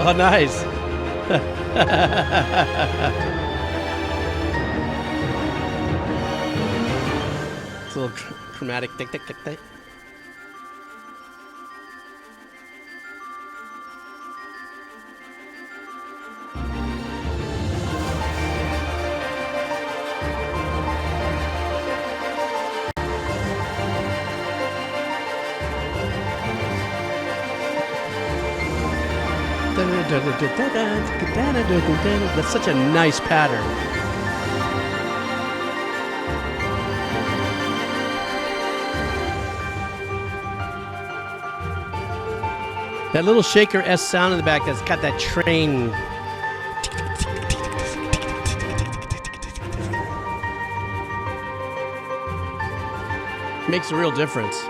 Oh, nice. It's a little chromatic tick, tick, tick, tick. That's such a nice pattern. That little shaker S sound in the back that's got that train. Makes a real difference.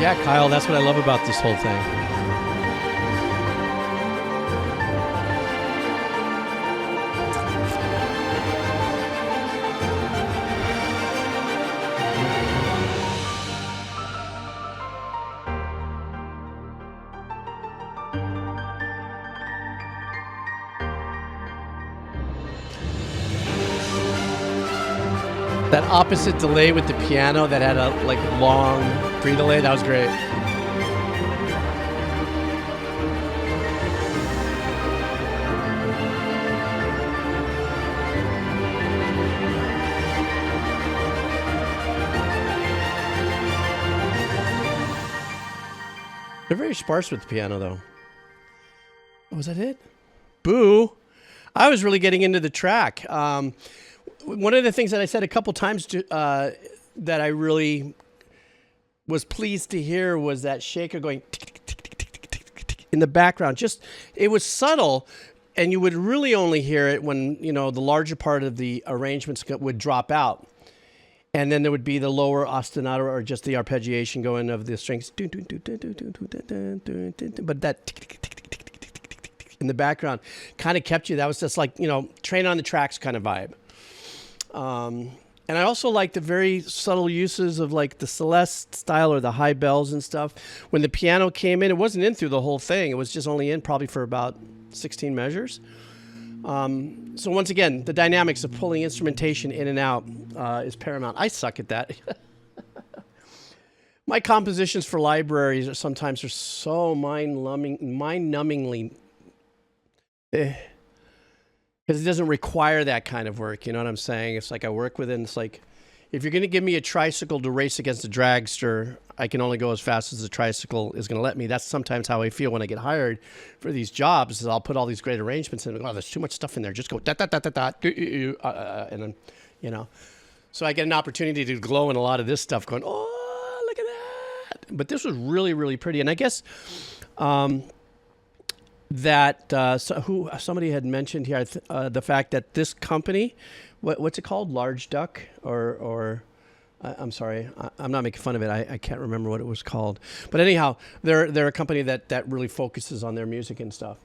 Yeah, Kyle, that's what I love about this whole thing. That opposite delay with the piano that had a like long pre-delay, that was great. They're very sparse with the piano, though. Oh, was that it? Boo! I was really getting into the track. One of the things that I said a couple times that I really was pleased to hear was that shaker going tick, tick, tick, tick, tick, tick, tick, in the background. Just it was subtle, and you would really only hear it when the larger part of the arrangements would drop out. And then there would be the lower ostinato or just the arpeggiation going of the strings. But that in the background kind of kept you. That was just like, train on the tracks kind of vibe. And I also like the very subtle uses of like the Celeste style or the high bells and stuff. When the piano came in, it wasn't in through the whole thing. It was just only in probably for about 16 measures. So once again, the dynamics of pulling instrumentation in and out is paramount. I suck at that. My compositions for libraries are sometimes so mind-numbingly, because it doesn't require that kind of work. You know what I'm saying? It's like I work within. It's like if you're going to give me a tricycle to race against a dragster, I can only go as fast as the tricycle is going to let me. That's sometimes how I feel when I get hired for these jobs. Is I'll put all these great arrangements in. Oh, there's too much stuff in there. Just go da da da da da, and then So I get an opportunity to glow in a lot of this stuff. Going, oh, look at that! But this was really, really pretty. And I guess somebody had mentioned here the fact that this company, what's it called? Large Duck or I'm sorry, I'm not making fun of it. I can't remember what it was called. But anyhow, they're a company that really focuses on their music and stuff.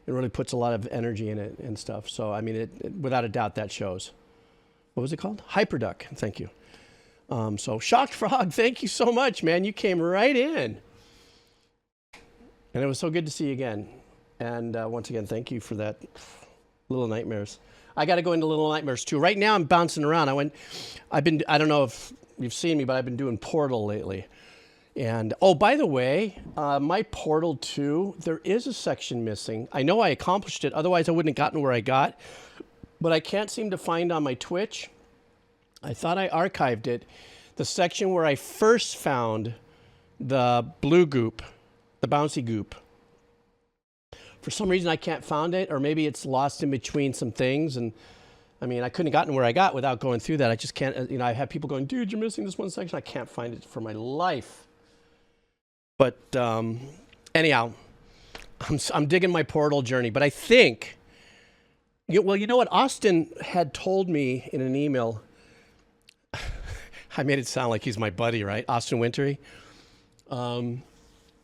It really puts a lot of energy in it and stuff. So, I mean, it without a doubt, that shows. What was it called? Hyperduck. Thank you. So, Shocked Frog, thank you so much, man. You came right in. And it was so good to see you again. And once again, thank you for that. Little Nightmares. I got to go into Little Nightmares, too. Right now, I'm bouncing around. I don't know if you've seen me, but I've been doing Portal lately. And, oh, by the way, my Portal 2, there is a section missing. I know I accomplished it. Otherwise, I wouldn't have gotten where I got. But I can't seem to find on my Twitch. I thought I archived it. The section where I first found the blue goop, the bouncy goop. For some reason, I can't find it, or maybe it's lost in between some things. And I mean, I couldn't have gotten where I got without going through that. I just can't, I have people going, dude, you're missing this one section. I can't find it for my life. But anyhow, I'm digging my Portal journey. But I think, well, you know what? Austin had told me in an email. I made it sound like he's my buddy, right? Austin Wintory.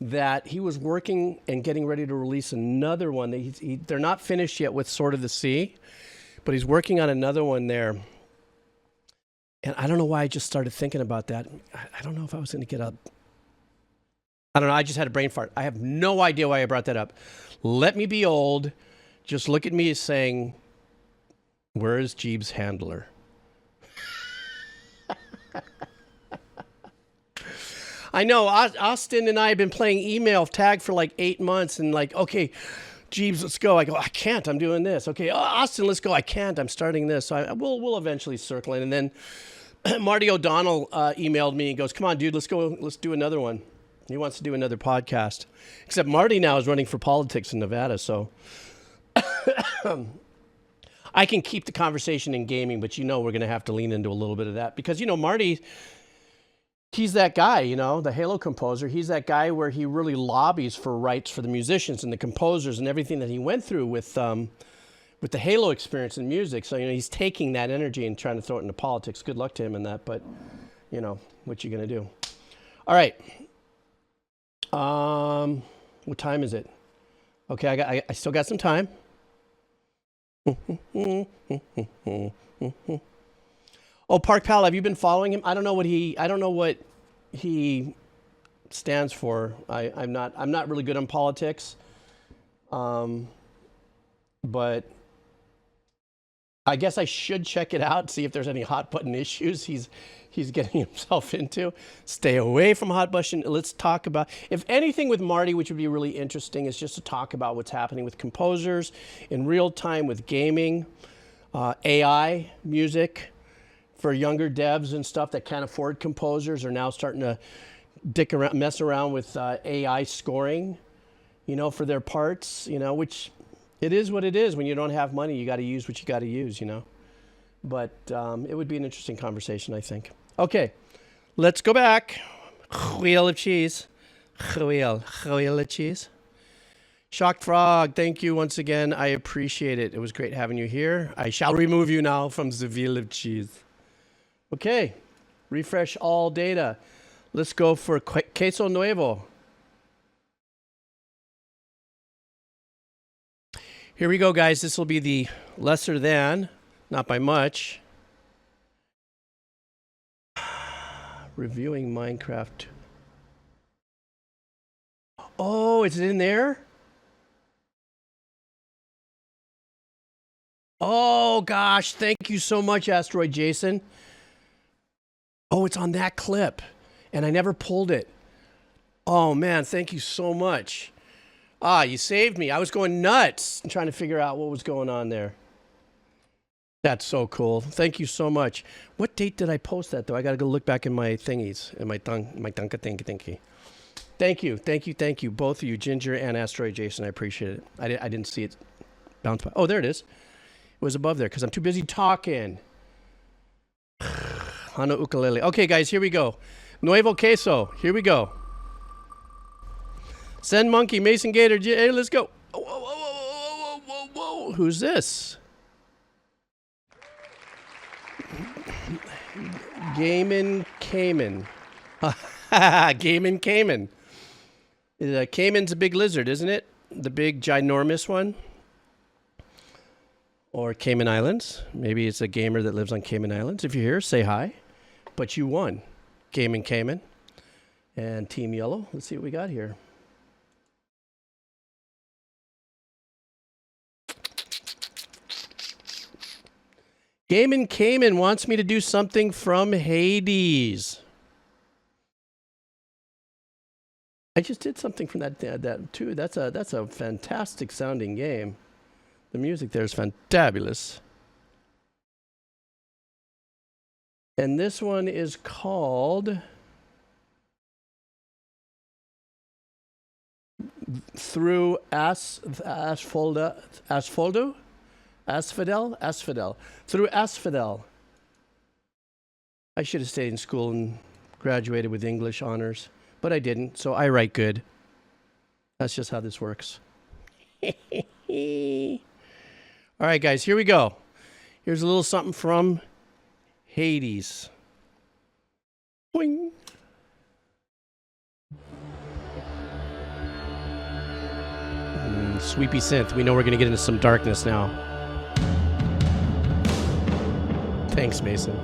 That he was working and getting ready to release another one. They're not finished yet with Sword of the Sea, but he's working on another one there. And I don't know why I just started thinking about that. I don't know if I was going to get up. I don't know. I just had a brain fart. I have no idea why I brought that up. Let me be old. Just look at me as saying, where is Jeeb's handler? I know Austin and I have been playing email tag for like 8 months and like, okay, Jeebs, let's go. I go, I can't, I'm doing this. Okay, Austin, let's go. I can't, I'm starting this. So we'll eventually circle in. And then Marty O'Donnell emailed me and goes, come on, dude, let's go. Let's do another one. He wants to do another podcast. Except Marty now is running for politics in Nevada. So I can keep the conversation in gaming, but we're going to have to lean into a little bit of that because, Marty, he's that guy, the Halo composer. He's that guy where he really lobbies for rights for the musicians and the composers and everything that he went through with the Halo experience in music. So, he's taking that energy and trying to throw it into politics. Good luck to him in that, but, what you going to do? All right. What time is it? Okay, I still got some time. Oh, Park Pal, have you been following him? I don't know what he stands for. I'm not really good on politics. But I guess I should check it out, see if there's any hot button issues he's getting himself into. Stay away from hot button. Let's talk about, if anything with Marty, which would be really interesting, is just to talk about what's happening with composers in real time with gaming, AI music for younger devs and stuff that can't afford composers are now starting to mess around with AI scoring, you know, for their parts, you know, which it is what it is. When you don't have money, you got to use what you got to use, you know. But it would be an interesting conversation, I think. Okay, let's go back. Wheel of cheese. Wheel of cheese. Shocked Frog, thank you once again. I appreciate it. It was great having you here. I shall remove you now from the wheel of cheese. Okay, refresh all data. Let's go for queso nuevo. Here we go, guys. This will be the lesser than, not by much. Reviewing Minecraft. Oh, is it in there? Oh, gosh. Thank you so much, Asteroid Jason. Oh, it's on that clip. And I never pulled it. Oh, man. Thank you so much. Ah, you saved me. I was going nuts trying to figure out what was going on there. That's so cool. Thank you so much. What date did I post that, though? I got to go look back in my thingies, in my thingy. Thank you, both of you, Ginger and Asteroid Jason. I appreciate it. I didn't see it bounce by. Oh, there it is. It was above there because I'm too busy talking. Hana ukulele. Okay, guys, here we go. Nuevo queso. Here we go. Send Monkey, Mason Gator. Hey, let's go. Whoa, whoa, whoa, whoa, whoa, whoa. Who's this? Gaiman Cayman. Gaiman Cayman. Cayman's a big lizard, isn't it? The big, ginormous one. Or Cayman Islands. Maybe it's a gamer that lives on Cayman Islands. If you're here, say hi. But you won. Gaiman Cayman. And Team Yellow. Let's see what we got here. Gaiman Cayman wants me to do something from Hades. I just did something from that too. That's a fantastic sounding game. The music there is fantabulous. And this one is called Through Asphodel. Through Asphodel. I should have stayed in school and graduated with English honors, but I didn't, so I write good. That's just how this works. All right, guys, here we go. Here's a little something from Hades. Boing. Sweepy synth. We know we're going to get into some darkness now. Thanks, Mason.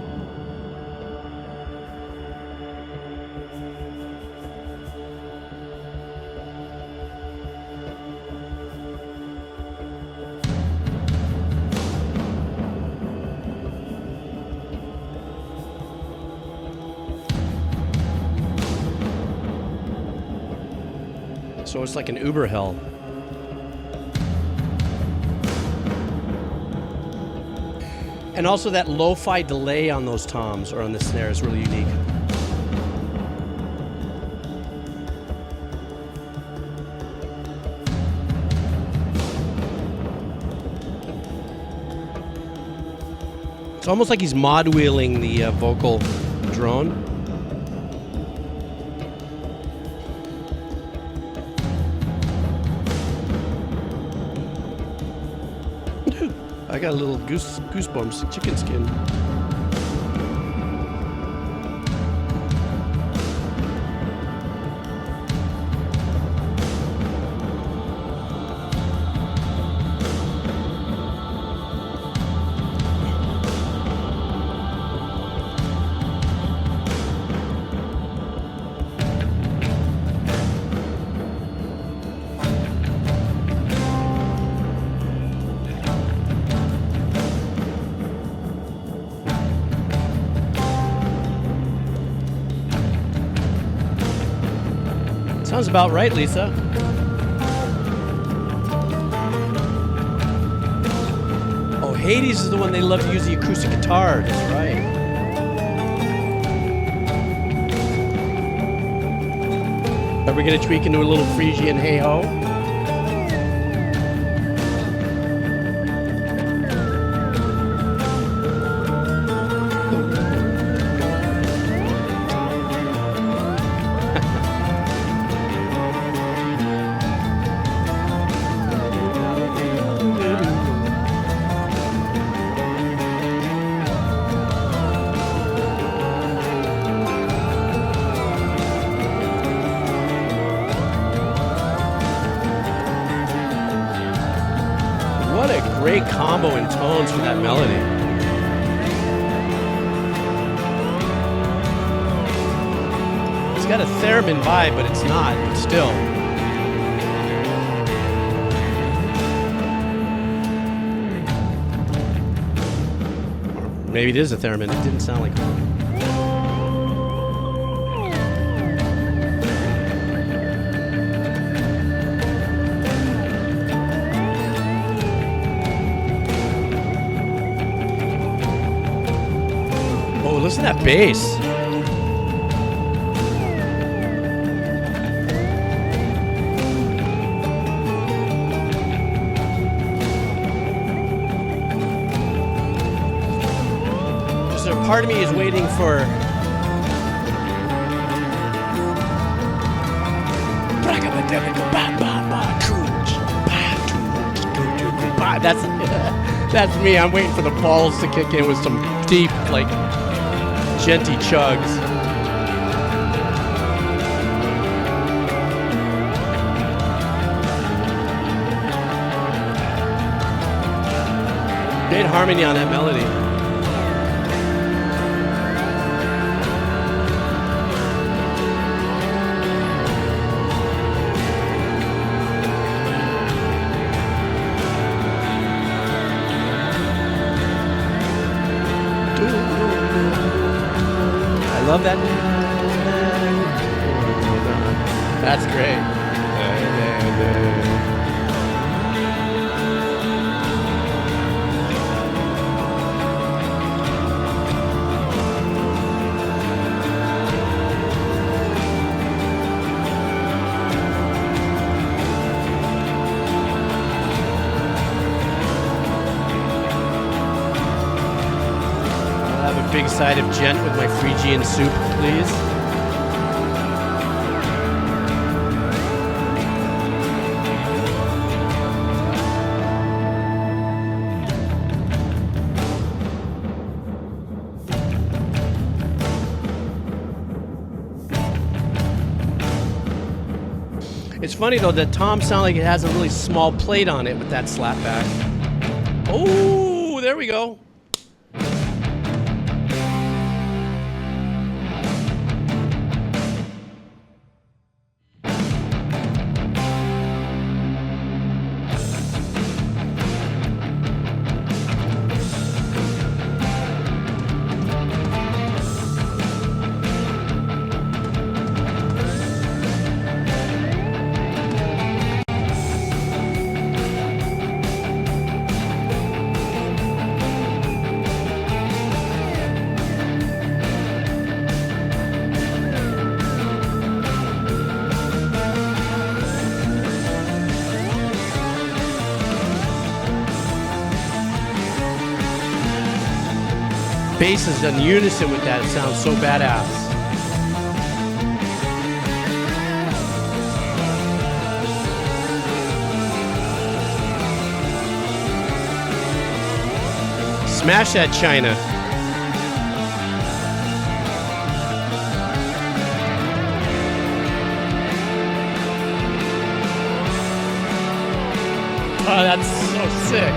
So it's like an Uber hell. And also that lo-fi delay on those toms or on the snare is really unique. It's almost like he's mod wheeling the vocal drone. I got a little goosebumps chicken skin. Sounds about right, Lisa. Oh, Hades is the one they love to use the acoustic guitar. That's right. Are we gonna tweak into a little Phrygian hey-ho? What a great combo in tones for that melody. It's got a theremin vibe, but it's not, but still. Or maybe it is a theremin, it didn't sound like one. Listen to that bass. Just a part of me is waiting for that's me. I'm waiting for the balls to kick in with some deep, like, genty chugs. Great harmony on that melody. Love that. That's great. Big side of gent with my Phrygian soup, please. It's funny though that Tom sounds like it has a really small plate on it with that slapback. Oh, there we go. Bass is in unison with that. It sounds so badass. Smash that China. Oh, that's so sick.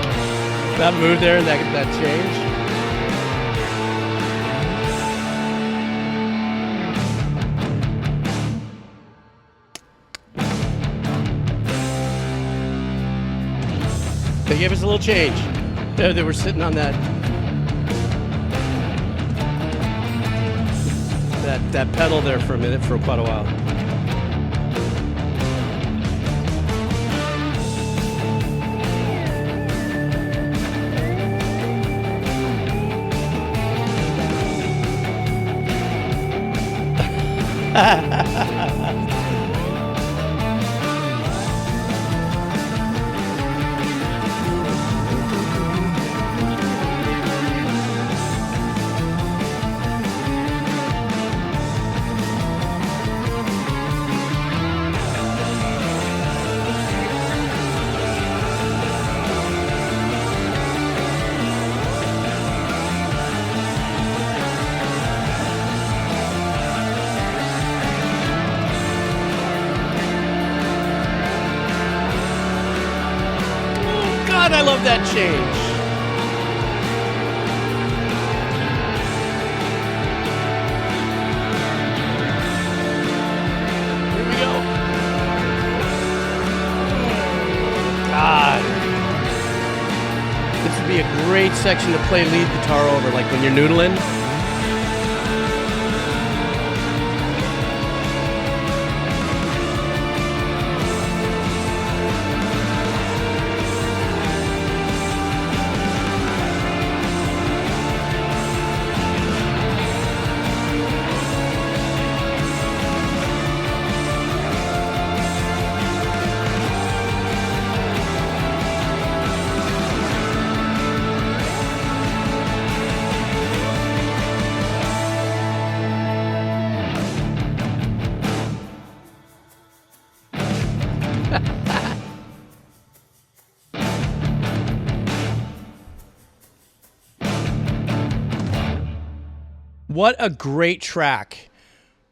That move there, that change. They gave us a little change. They were sitting on that pedal there for a minute, for quite a while. God, I love that change. Here we go. God. This would be a great section to play lead guitar over, like when you're noodling. What a great track.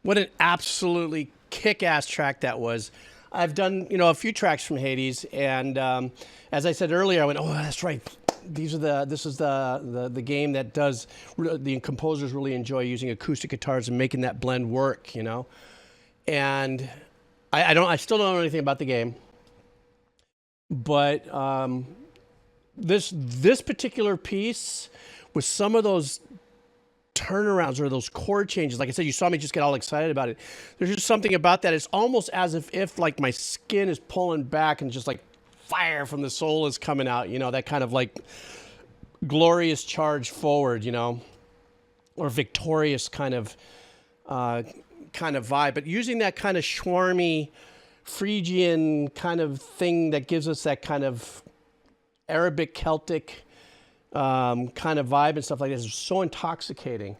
What an absolutely kick-ass track that was. I've done, a few tracks from Hades, and as I said earlier, I went, oh, that's right. This is the game that does, the composers really enjoy using acoustic guitars and making that blend work, And I still don't know anything about the game, but this particular piece with some of those turnarounds or those chord changes, like I said, you saw me just get all excited about it. There's just something about that. It's almost as if like my skin is pulling back and just like fire from the soul is coming out, that kind of like glorious charge forward, or victorious kind of vibe, but using that kind of schwarmy Phrygian kind of thing that gives us that kind of Arabic Celtic kind of vibe and stuff like this is so intoxicating.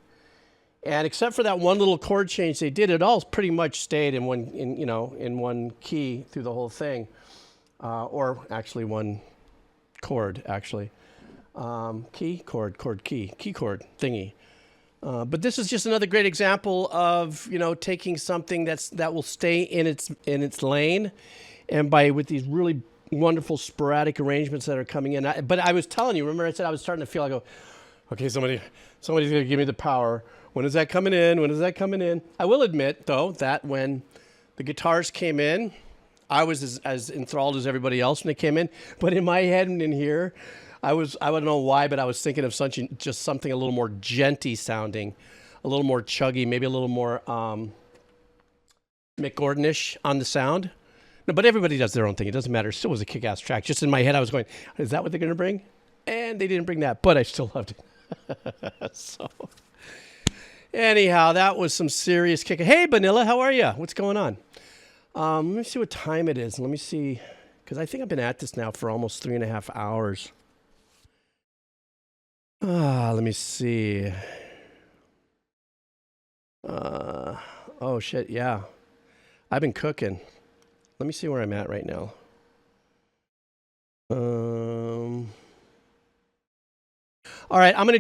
And except for that one little chord change they did, it all pretty much stayed in one key through the whole thing, or actually one chord, actually. Key, chord, key chord thingy. But this is just another great example of taking something that will stay in its lane, and with these really wonderful sporadic arrangements that are coming in. But I was telling you, remember I said I was starting to feel, I go, okay, somebody's going to give me the power. When is that coming in? When is that coming in? I will admit, though, that when the guitars came in, I was as enthralled as everybody else when they came in. But in my head and in here, I don't know why, but I was thinking of something a little more genty sounding, a little more chuggy, maybe a little more Mick Gordon-ish on the sound. No, but everybody does their own thing. It doesn't matter. It still was a kick-ass track. Just in my head, I was going, is that what they're going to bring? And they didn't bring that, but I still loved it. So, anyhow, that was some serious kick. Hey, Vanilla, how are you? What's going on? Let me see what time it is. Let me see, because I think I've been at this now for almost 3.5 hours. Let me see. Oh, shit, yeah. I've been cooking. Let me see where I'm at right now. All right, I'm gonna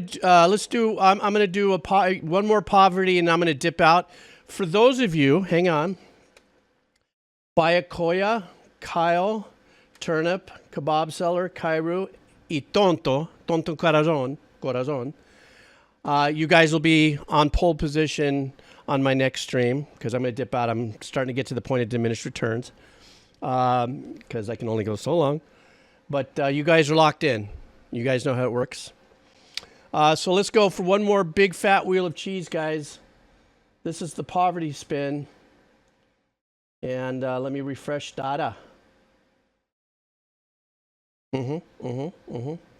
do one more poverty, and I'm gonna dip out. For those of you, hang on. Bayakoya, Kyle, Turnip, Kebab Seller, Kairu, y Tonto Corazon. You guys will be on pole position on my next stream, because I'm going to dip out. I'm starting to get to the point of diminished returns, because I can only go so long. But you guys are locked in. You guys know how it works. So let's go for one more big fat wheel of cheese, guys. This is the poverty spin. And let me refresh data.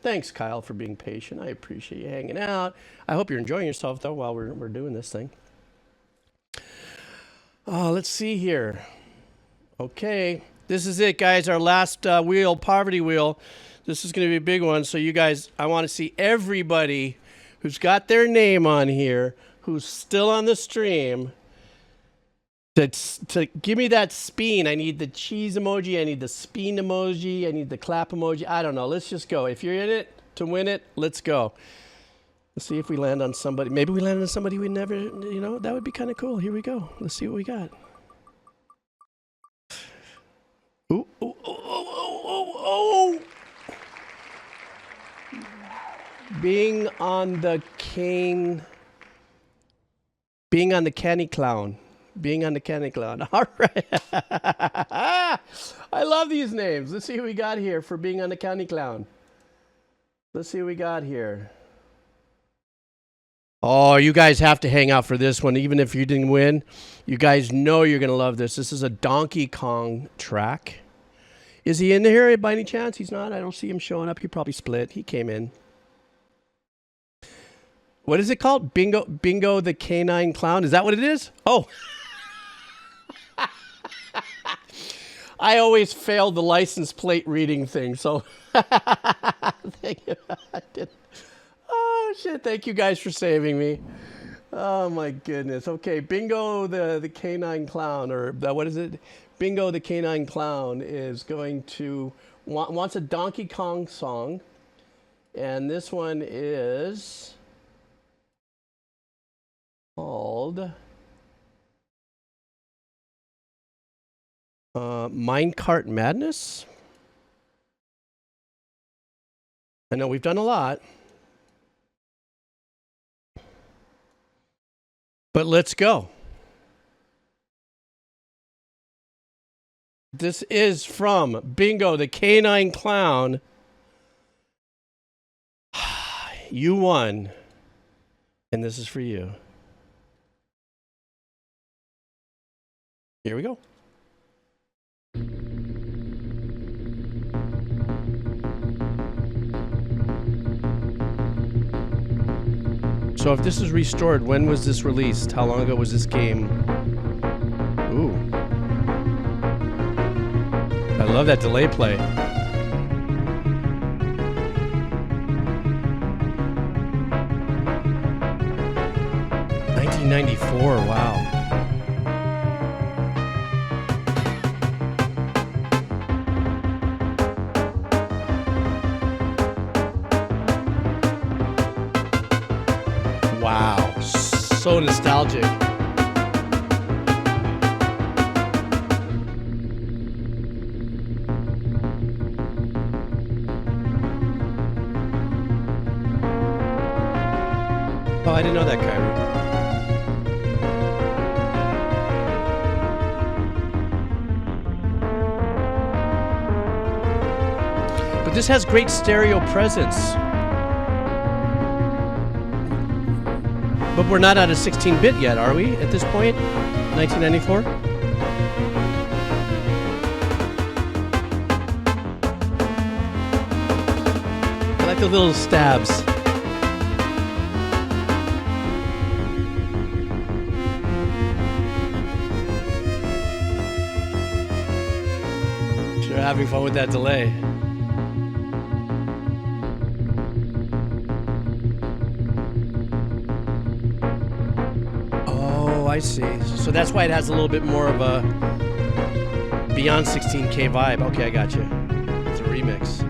Thanks, Kyle, for being patient. I appreciate you hanging out. I hope you're enjoying yourself, though, while we're doing this thing. Let's see here. Okay, this is it, guys. Our last wheel, poverty wheel. This is going to be a big one. So you guys, I want to see everybody who's got their name on here, who's still on the stream, to give me that speen. I need the cheese emoji. I need the speen emoji. I need the clap emoji. I don't know. Let's just go. If you're in it to win it, let's go. Let's see if we land on somebody. Maybe we land on somebody we never, you know, that would be kind of cool. Here we go. Let's see what we got. Ooh, ooh, ooh, ooh, ooh, ooh. Being on the canny clown. Being on the canny clown. All right. I love these names. Let's see who we got here for being on the canny clown. Let's see what we got here. Oh, you guys have to hang out for this one, even if you didn't win. You guys know you're going to love this. This is a Donkey Kong track. Is he in here by any chance? He's not. I don't see him showing up. He probably split. He came in. What is it called? Bingo the Canine Clown? Is that what it is? Oh. I always failed the license plate reading thing, so thank you. I did. Oh, shit. Thank you guys for saving me. Oh, my goodness. Okay, Bingo the Canine Clown, or what is it? Bingo the Canine Clown is going to, wants a Donkey Kong song. And this one is called Minecart Madness. I know we've done a lot. But let's go. This is from Bingo the Canine Clown. You won. And this is for you. Here we go. So if this is restored, when was this released? How long ago was this game? Ooh. I love that delay play. 1994, wow. Wow, so nostalgic. Oh, I didn't know that, Kyrie. But this has great stereo presence. But we're not at a 16-bit yet, are we, at this point? 1994? I like the little stabs. Sure having fun with that delay. I see. So that's why it has a little bit more of a beyond 16K vibe. Okay, I got you. It's a remix.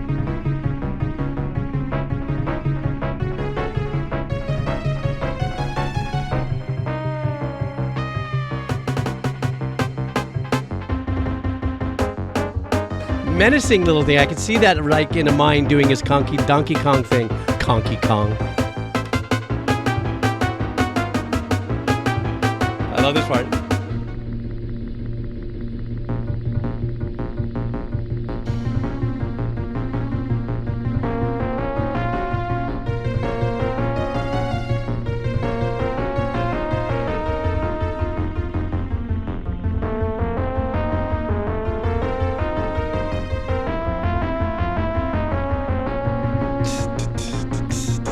Menacing little thing. I could see that like in a mind doing his Donkey Kong thing. Conky Kong. I love this part.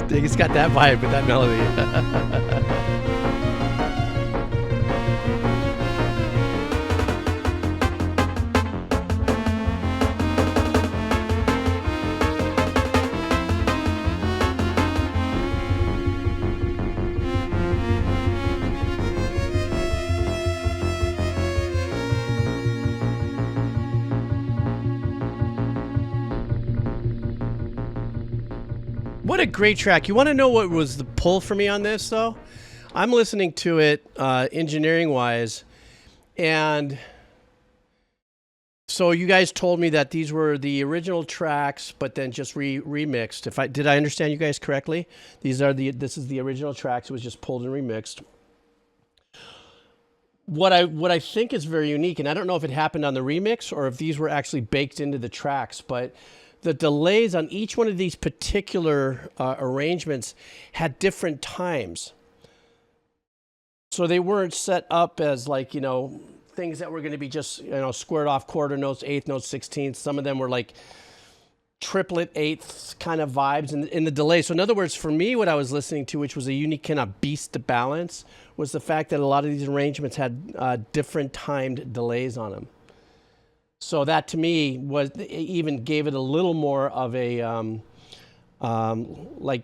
It's got that vibe with that melody. What a great track. You want to know what was the pull for me on this, though? I'm listening to it engineering-wise, and so you guys told me that these were the original tracks, but then just remixed. Did I understand you guys correctly? This is the original tracks. It was just pulled and remixed. What I think is very unique, and I don't know if it happened on the remix or if these were actually baked into the tracks, but the delays on each one of these particular arrangements had different times. So they weren't set up as like, you know, things that were going to be just, you know, squared off quarter notes, eighth notes, 16th. Some of them were like triplet eighths kind of vibes in the delay. So in other words, for me, what I was listening to, which was a unique kind of beast to balance, was the fact that a lot of these arrangements had different timed delays on them. So that to me was even gave it a little more of a like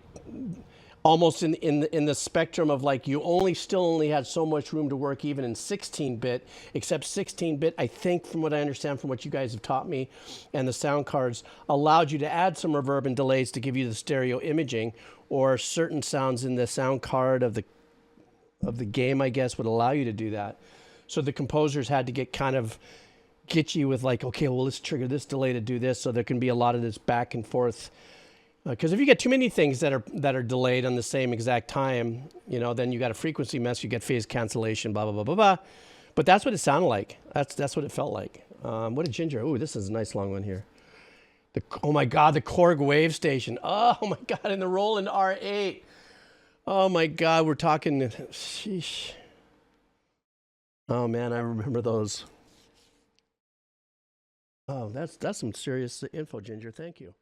almost in the spectrum of like you still only had so much room to work even in 16-bit, except 16-bit, I think from what I understand from what you guys have taught me and the sound cards, allowed you to add some reverb and delays to give you the stereo imaging, or certain sounds in the sound card of the game, I guess, would allow you to do that. So the composers had to get you with like, okay, well, let's trigger this delay to do this, so there can be a lot of this back and forth. Because if you get too many things that are delayed on the same exact time, you know, then you got a frequency mess, you get phase cancellation, blah blah blah blah blah. But that's what it sounded like. That's what it felt like. What a ginger! Ooh, this is a nice long one here. Oh my God, the Korg wave station. Oh my God, and the Roland R8. Oh my God, we're talking. Sheesh. Oh man, I remember those. Oh, that's some serious info, Ginger. Thank you.